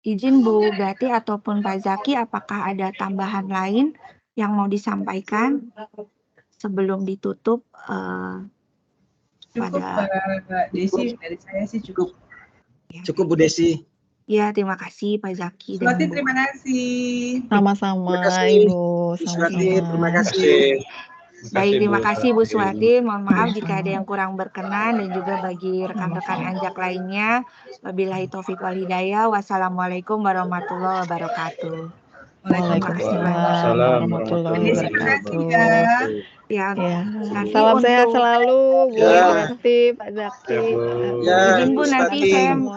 izin Bu Gati ataupun Pak Zaki, apakah ada tambahan lain yang mau disampaikan sebelum ditutup?
Cukup Mbak Desi, dari saya sih cukup.
Cukup Bu Desi.
Ya, terima kasih Pak Zaki.
Suati, terima kasih.
Sama-sama
Terima kasih,
Ibu,
Bu Suati,
sama-sama.
terima kasih.
Baik, terima
Bu
kasih Bu
Swati.
Swati. Mohon maaf jika ada yang kurang berkenan dan juga bagi rekan-rekan Anjak lainnya. Wabillahi taufiq wal hidayah. Wassalamualaikum warahmatullahi wabarakatuh.
Waalaikumsalam
Waalaikumsalam
warahmatullahi
warahmatullahi
wabarakatuh.
wabarakatuh.
Ya,
Ya,
nanti
salam sehat
untuk
selalu Bu
Ya.
Yanti, Pak
Ya
Zakti,
Bu.
Bu
Ya,
izin
Bu
Bu nanti
Swati.
saya